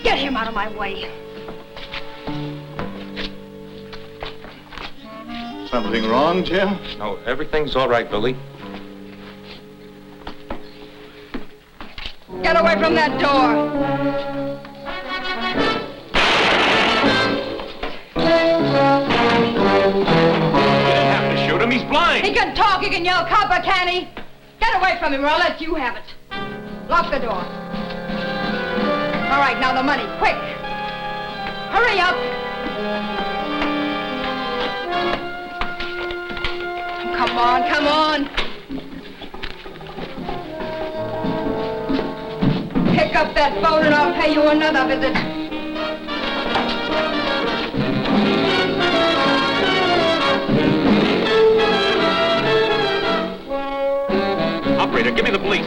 Get him out of my way. Something wrong, Jim? No, everything's all right, Billy. Get away from that door. Shoot him, he's blind. He can talk, he can yell copper, can he? Get away from him or I'll let you have it. Lock the door. All right, now the money, quick. Hurry up. Come on, come on. Pick up that phone and I'll pay you another visit. Operator, give me the police.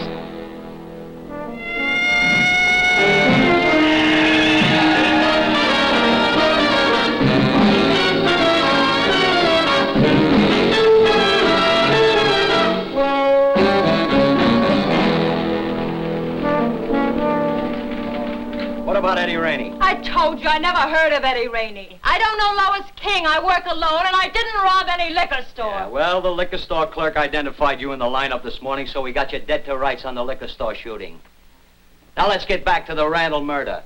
What about Eddie Rainey? I told you I never heard of Eddie Rainey. I don't know Lois King. I work alone, and I didn't rob any liquor store. Yeah, well, the liquor store clerk identified you in the lineup this morning, so we got you dead to rights on the liquor store shooting. Now let's get back to the Randall murder.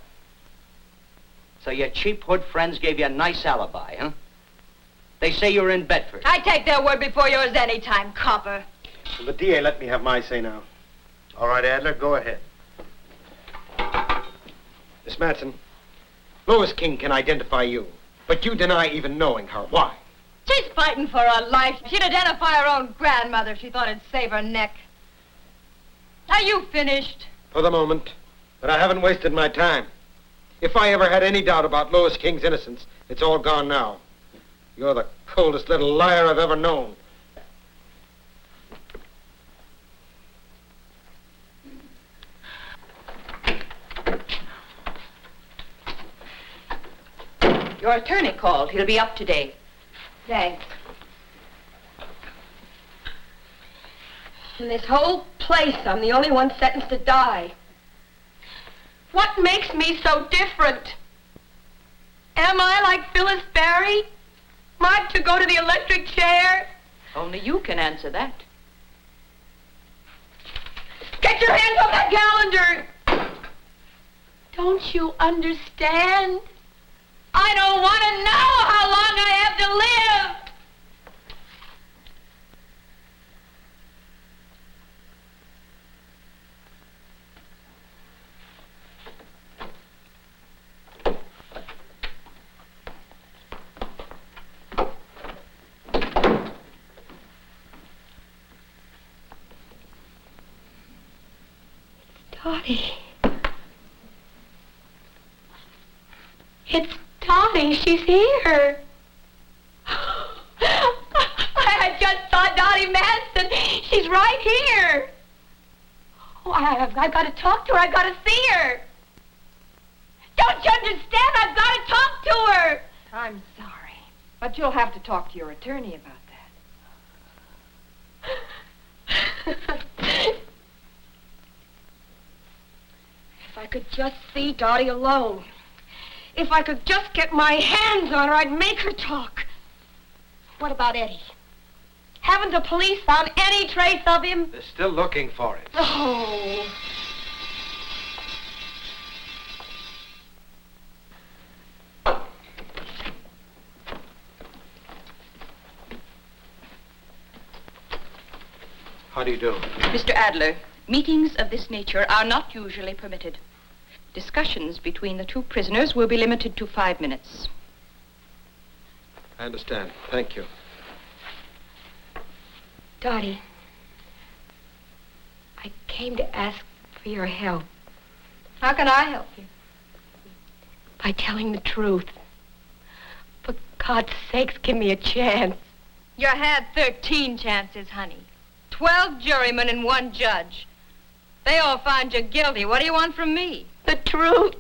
So your cheap hood friends gave you a nice alibi, huh? They say you were in Bedford. I take their word before yours any time, copper. Well, the DA let me have my say now. All right, Adler, go ahead. Miss Matson, Lois King can identify you, but you deny even knowing her. Why? She's fighting for her life. She'd identify her own grandmother if she thought it'd save her neck. Are you finished? For the moment, but I haven't wasted my time. If I ever had any doubt about Lois King's innocence, it's all gone now. You're the coldest little liar I've ever known. Your attorney called. He'll be up today. Thanks. In this whole place, I'm the only one sentenced to die. What makes me so different? Am I like Phyllis Barry? Marked to go to the electric chair? Only you can answer that. Get your hands off that calendar! Don't you understand? I don't want to know how long I have to live! Dottie. It's Dottie. She's here. I just saw Dottie Manson. She's right here. Oh, I've got to talk to her. I've got to see her. Don't you understand? I've got to talk to her. I'm sorry, but you'll have to talk to your attorney about that. If I could just see Dottie alone. If I could just get my hands on her, I'd make her talk. What about Eddie? Haven't the police found any trace of him? They're still looking for it. Oh. How do you do? Mr. Adler, meetings of this nature are not usually permitted. Discussions between the two prisoners will be limited to 5 minutes. I understand. Thank you. Dottie, I came to ask for for your help. How can I help you? By telling the truth. For God's sakes, give me a chance. You had 13 chances, honey. 12 jurymen and 1 judge. They all found you guilty. What do you want from me? The truth.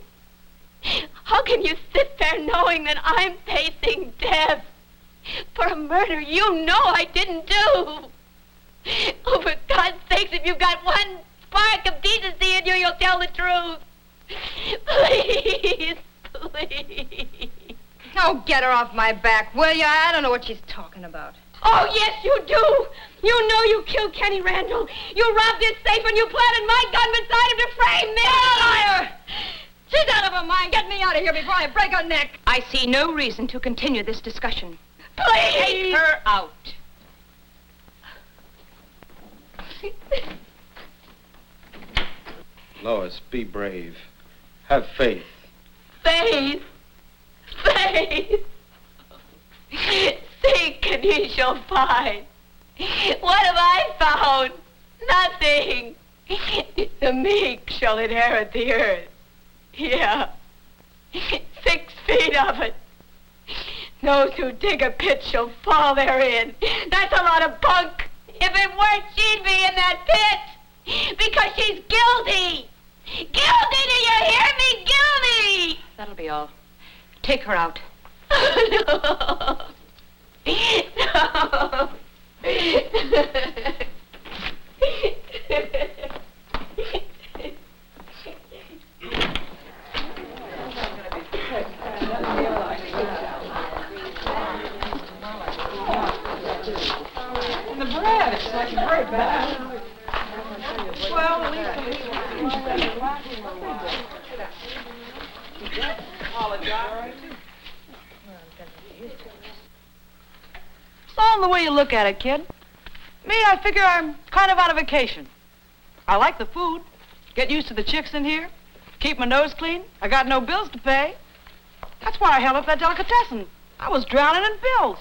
How can you sit there knowing that I'm facing death for a murder you know I didn't do? Oh, for God's sakes, if you've got one spark of decency in you, you'll tell the truth. Please, please. Oh, get her off my back, will you? I don't know what she's talking about. Oh, yes, you do. You know you killed Kenny Randall. You robbed his safe and you planted my gun beside him to frame me. You're a liar! She's out of her mind. Get me out of here before I break her neck. I see no reason to continue this discussion. Please! Take her out. Lois, be brave. Have faith. Faith. Faith. Seek and ye shall find. What have I found? Nothing. The meek shall inherit the earth. Yeah. 6 feet of it. Those who dig a pit shall fall therein. That's a lot of bunk. If it weren't, she'd be in that pit. Because she's guilty. Guilty, do you hear me? Guilty. That'll be all. Take her out. No. No. And the bread, it's like very bad. Well, at least it's all in the way you look at it, kid. Me, I figure I'm kind of on a vacation. I like the food. Get used to the chicks in here. Keep my nose clean. I got no bills to pay. That's why I held up that delicatessen. I was drowning in bills.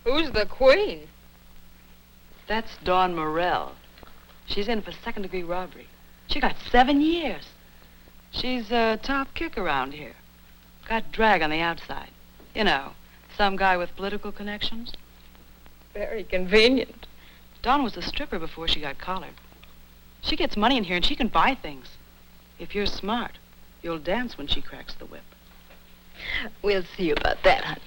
Who's the queen? That's Dawn Morrell. She's in for 2nd-degree robbery. She got 7 years. She's a top kick around here. Got drag on the outside. You know, some guy with political connections. Very convenient. Dawn was a stripper before she got collared. She gets money in here and she can buy things. If you're smart, you'll dance when she cracks the whip. We'll see about that, honey.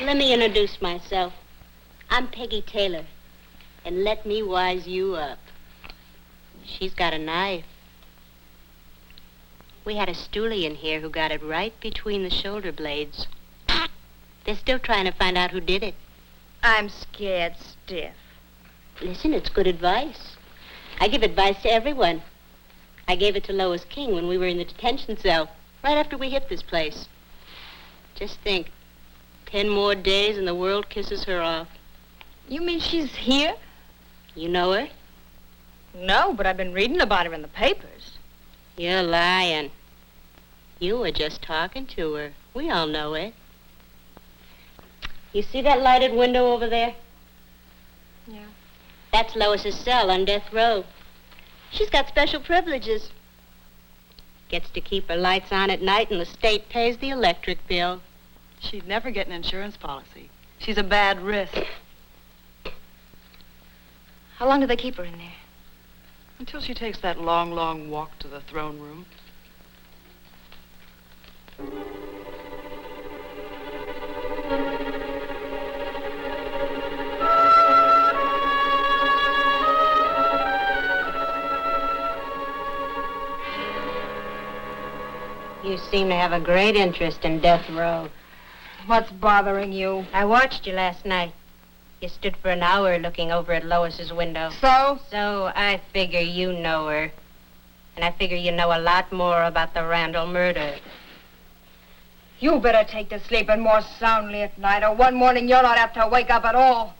Let me introduce myself. I'm Peggy Taylor, and let me wise you up. She's got a knife. We had a stoolie in here who got it right between the shoulder blades. They're still trying to find out who did it. I'm scared stiff. Listen, it's good advice. I give advice to everyone. I gave it to Lois King when we were in the detention cell, right after we hit this place. Just think. 10 more days and the world kisses her off. You mean she's here? You know her? No, but I've been reading about her in the papers. You're lying. You were just talking to her. We all know it. You see that lighted window over there? Yeah. That's Lois's cell on death row. She's got special privileges. Gets to keep her lights on at night and the state pays the electric bill. She'd never get an insurance policy. She's a bad risk. How long do they keep her in there? Until she takes that long, long walk to the throne room. You seem to have a great interest in death row. What's bothering you? I watched you last night. You stood for an hour looking over at Lois's window. So? So I figure you know her. And I figure you know a lot more about the Randall murder. You better take to sleeping more soundly at night, or one morning you'll not have to wake up at all.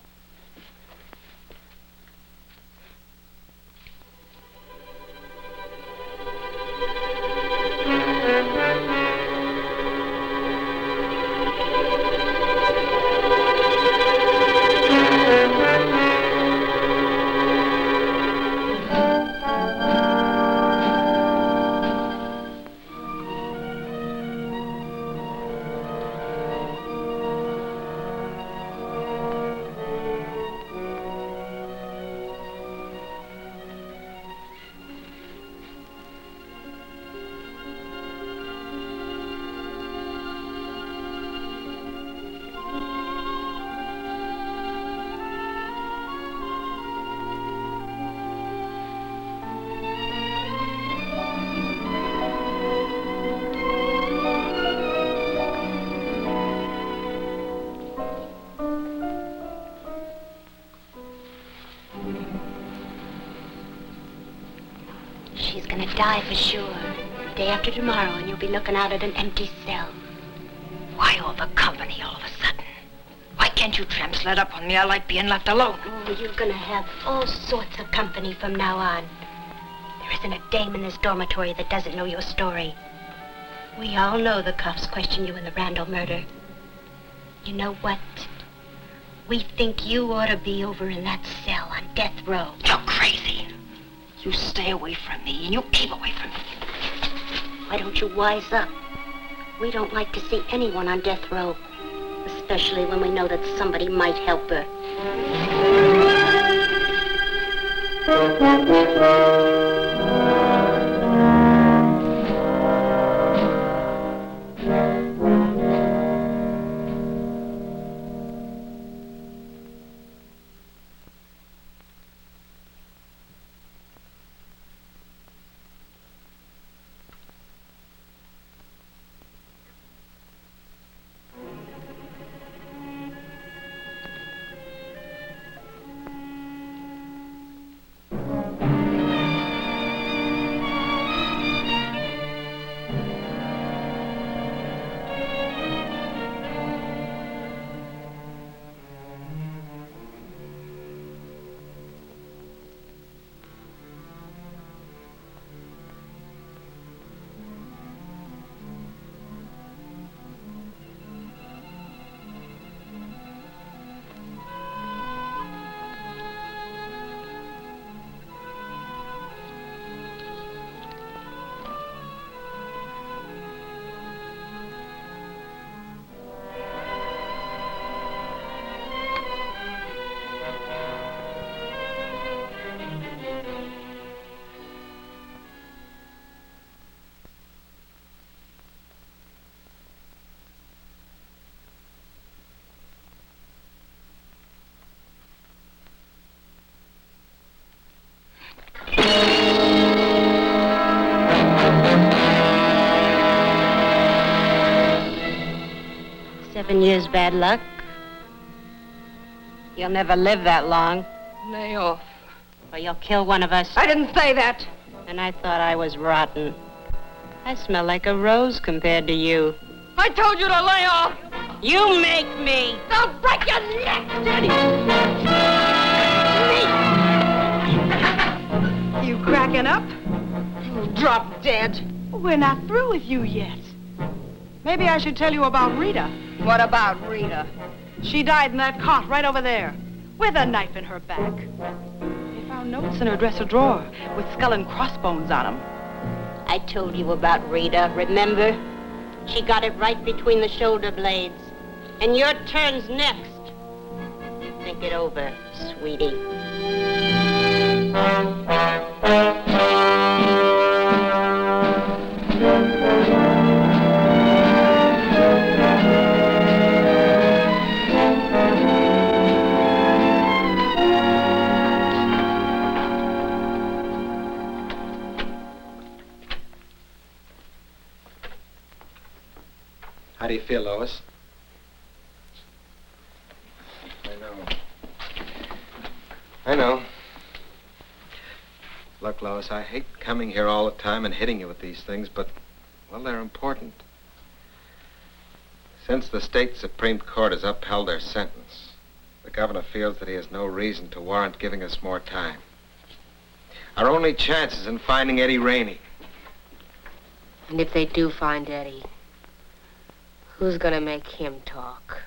die for sure. Day after tomorrow, and you'll be looking out at an empty cell. Why all the company all of a sudden? Why can't you tramps let up on me? I like being left alone. Oh, you're gonna have all sorts of company from now on. There isn't a dame in this dormitory that doesn't know your story. We all know the cops questioned you in the Randall murder. You know what? We think you ought to be over in that cell on death row. You're crazy. You stay away from me, and you keep away from me. Why don't you wise up? We don't like to see anyone on death row, especially when we know that somebody might help her. Seven years bad luck. You'll never live that long. Lay off. Or you'll kill one of us. I didn't say that. And I thought I was rotten. I smell like a rose compared to you. I told you to lay off. You make me. I'll break your neck, Daddy. You cracking up? Drop dead. We're not through with you yet. Maybe I should tell you about Rita. What about Rita? She died in that cot right over there, with a knife in her back. They found notes in her dresser drawer with skull and crossbones on them. I told you about Rita, remember? She got it right between the shoulder blades. And your turn's next. Think it over, sweetie. How do you feel, Lois? I know. Look, Lois, I hate coming here all the time and hitting you with these things, but, well, they're important. Since the state Supreme Court has upheld their sentence, the governor feels that he has no reason to warrant giving us more time. Our only chance is in finding Eddie Rainey. And if they do find Eddie, who's gonna make him talk?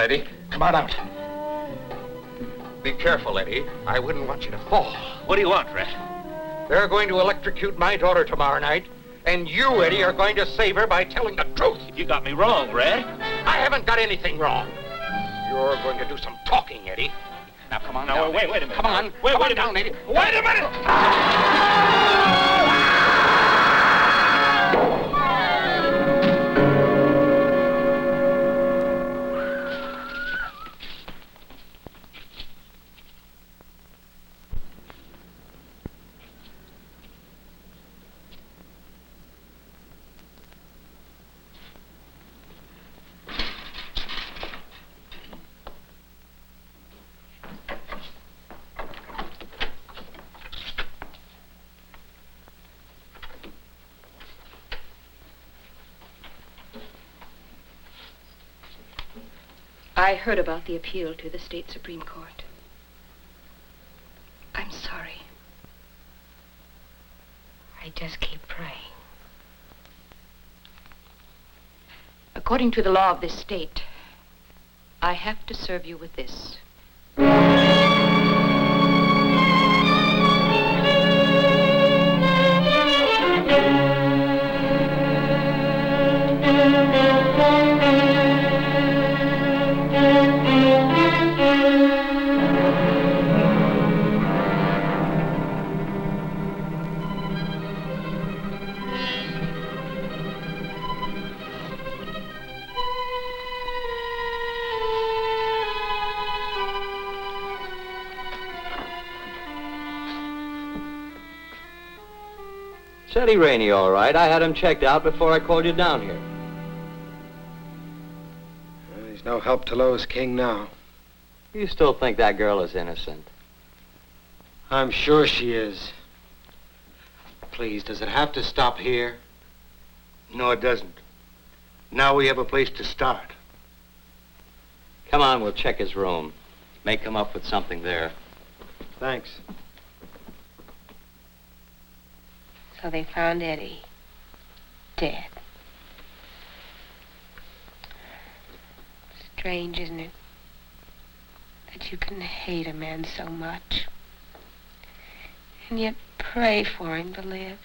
Eddie. Come on out. Be careful, Eddie. I wouldn't want you to fall. What do you want, Red? They're going to electrocute my daughter tomorrow night, and you, Eddie, are going to save her by telling the truth. You got me wrong, Red. I haven't got anything wrong. You're going to do some talking, Eddie. Now, come on down. Wait a minute. Come on. Wait come a on down, minute. Eddie. Wait a minute. I heard about the appeal to the state Supreme Court. I'm sorry. I just keep praying. According to the law of this state, I have to serve you with this. It's Eddie Rainey, all right. I had him checked out before I called you down here. Well, he's no help to Lois King now. You still think that girl is innocent? I'm sure she is. Please, does it have to stop here? No, it doesn't. Now we have a place to start. Come on, we'll check his room. May come up with something there. Thanks. So they found Eddie dead. Strange, isn't it? That you can hate a man so much and yet pray for him to live.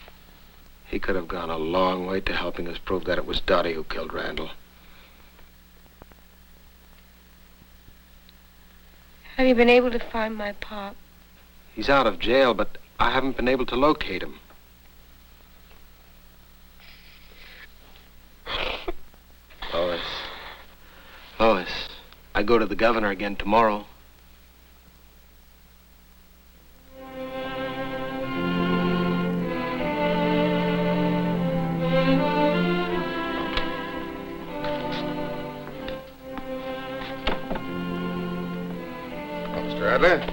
He could have gone a long way to helping us prove that it was Dottie who killed Randall. Have you been able to find my pop? He's out of jail, but I haven't been able to locate him. Lois, I go to the governor again tomorrow. Mr. Adler?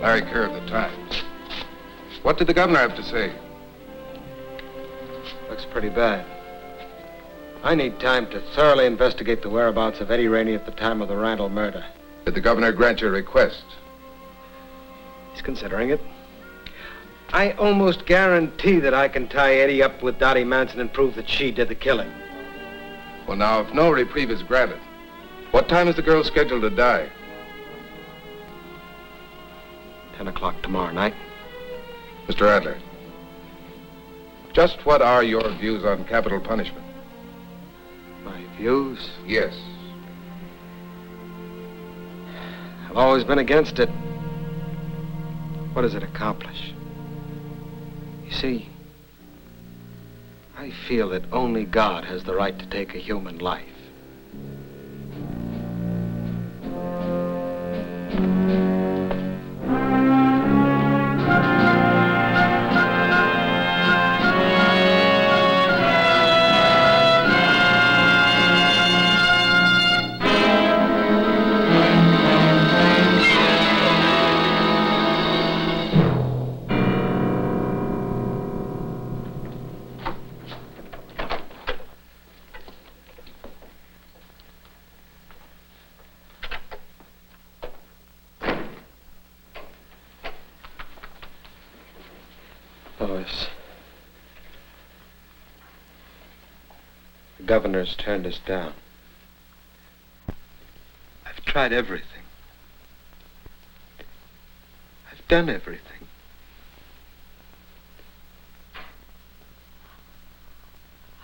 Larry Kerr of the Times. What did the governor have to say? Looks pretty bad. I need time to thoroughly investigate the whereabouts of Eddie Rainey at the time of the Randall murder. Did the governor grant your request? He's considering it. I almost guarantee that I can tie Eddie up with Dottie Manson and prove that she did the killing. Well, now, if no reprieve is granted, what time is the girl scheduled to die? 10 o'clock tomorrow night. Mr. Adler, just what are your views on capital punishment? My views? Yes. I've always been against it. What does it accomplish? You see, I feel that only God has the right to take a human life. Lois, the governor's turned us down. tried everything. I've done everything.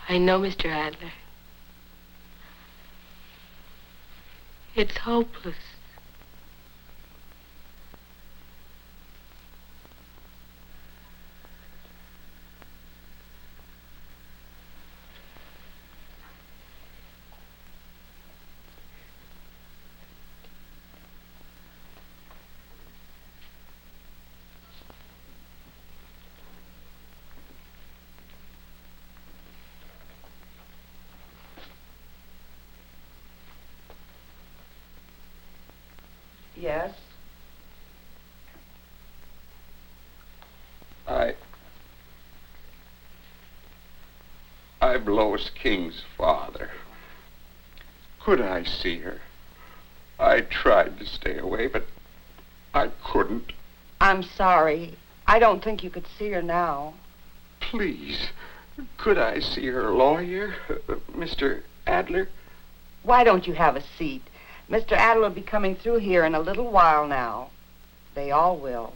I know, Mr. Adler. It's hopeless. Yes? I'm Lois King's father. Could I see her? I tried to stay away, but I couldn't. I'm sorry. I don't think you could see her now. Please, could I see her lawyer, Mr. Adler? Why don't you have a seat? Mr. Adler will be coming through here in a little while now. They all will.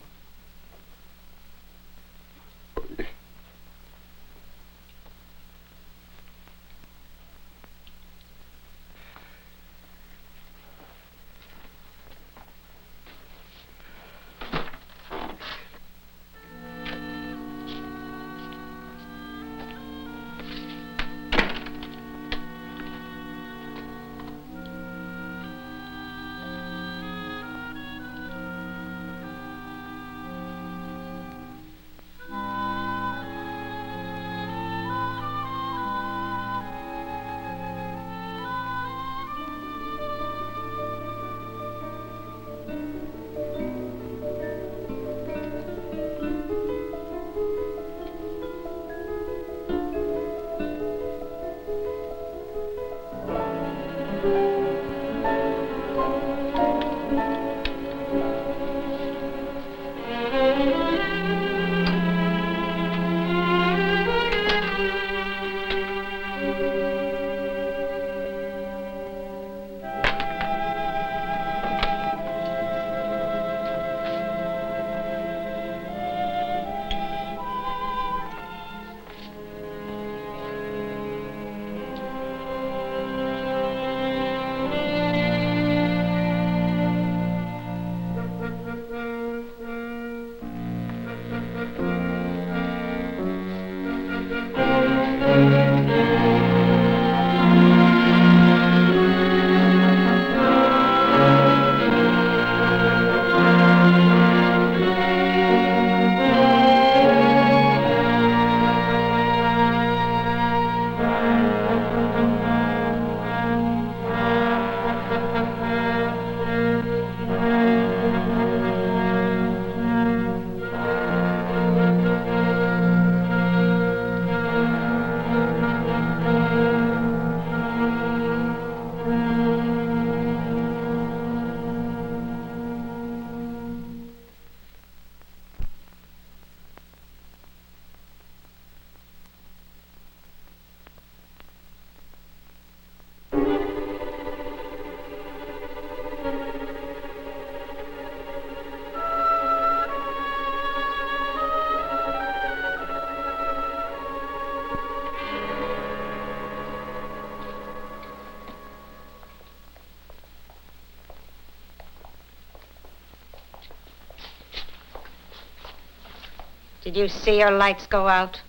Did you see her lights go out?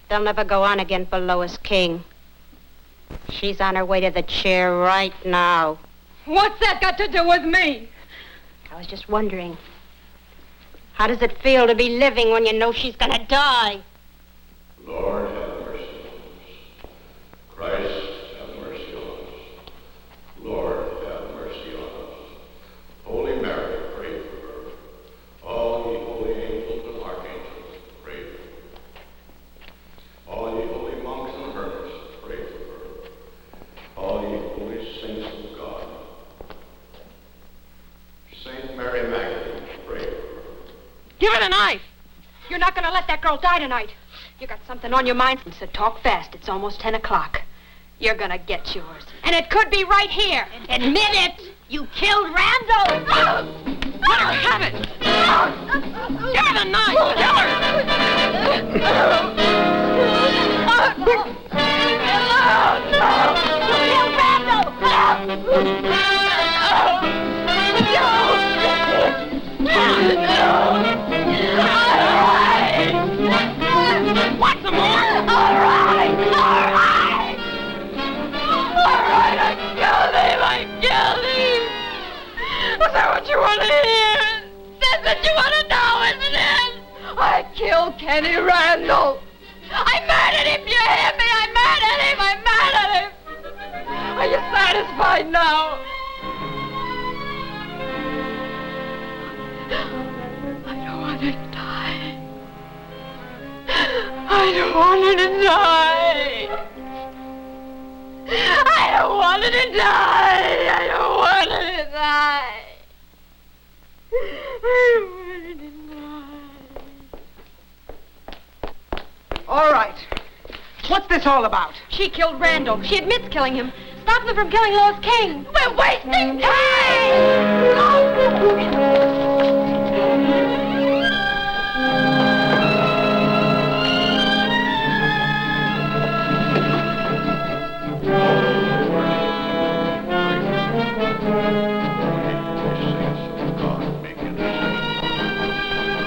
They'll never go on again for Lois King. She's on her way to the chair right now. What's that got to do with me? I was just wondering, how does it feel to be living when you know she's gonna die? Lord, have mercy on us. Christ, have mercy on us. Lord, have mercy on us. Holy Mary, pray for her. All ye holy angels and archangels, pray for her. All ye holy monks and hermits, pray for her. All ye holy saints of God. Saint Mary Magdalene, pray for her. Give her the knife! You're not going to let that girl die tonight. You got something on your mind, so talk fast. It's almost 10 o'clock. You're going to get yours. And it could be right here. Admit it! You killed Randall! Let her have it! Give me the knife! Kill her! Want some more? All right, I killed him! Is that what you want to hear? That's what you want to know, isn't it? I killed Kenny Randall! I'm mad at him, you hear me? I'm mad at him! I'm mad at him! Are you satisfied now? I don't want to die. I don't want her to die. I don't want her to die. I don't want her to die. I don't want her to die. All right. What's this all about? She killed Randall. She admits killing him. Stops them from killing Lois King. We're wasting time!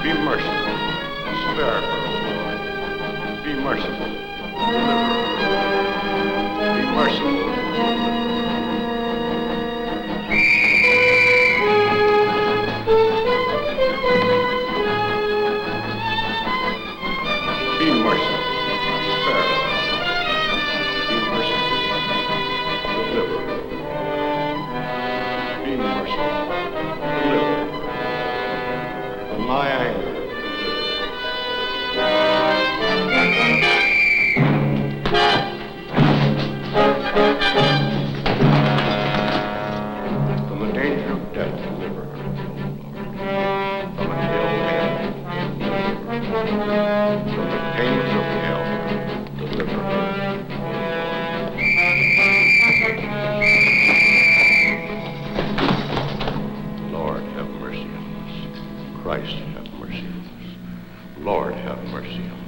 Be merciful. Spare her, O Lord. Be merciful. Deliver her. Be merciful. Be merciful. Spare her. Be merciful. Deliver her. Be merciful. Deliver her. From my anger. From the danger of death, deliver her, Lord. From an ill end, deliver her. From the pains of hell, deliver her. Lord, have mercy on us. Christ, have mercy on us. Lord, have mercy on us.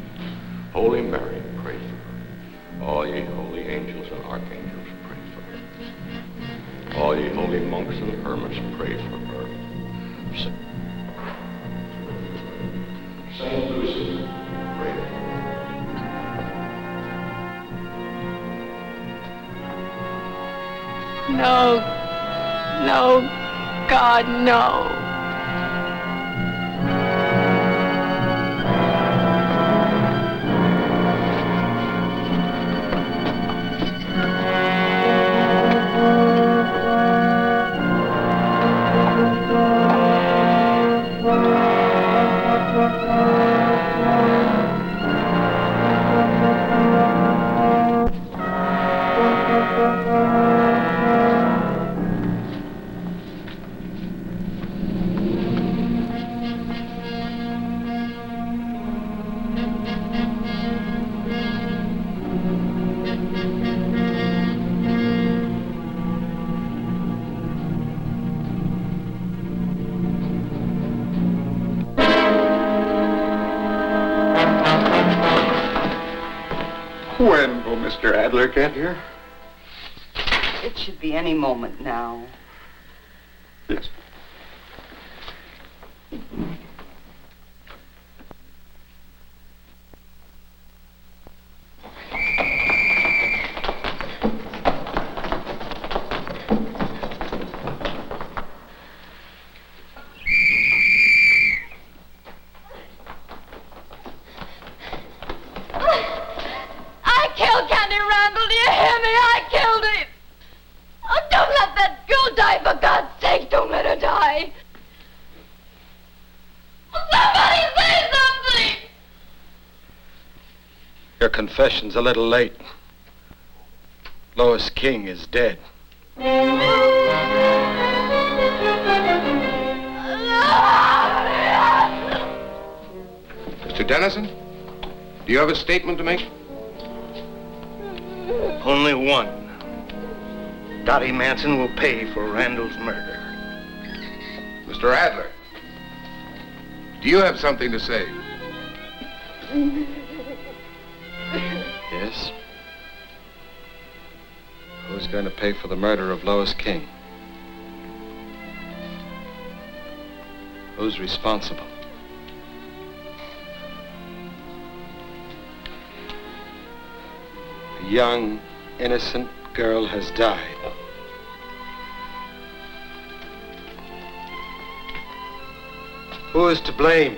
Holy Mary, pray for her. All ye holy angels and archangels, pray for her. All ye holy monks and hermits, pray for her. Saint Lucy, pray for her. No. No, God, no. When will Mr. Adler get here? It should be any moment now. Yes. I killed Kenny Randall, do you hear me? I killed him! Oh, don't let that girl die, for God's sake, don't let her die! Somebody say something! Your confession's a little late. Lois King is dead. Mr. Dennison, do you have a statement to make? Only one. Dottie Manson will pay for Randall's murder. Mr. Adler, do you have something to say? Yes? Who's going to pay for the murder of Lois King? Who's responsible? A young, innocent girl has died. Who is to blame?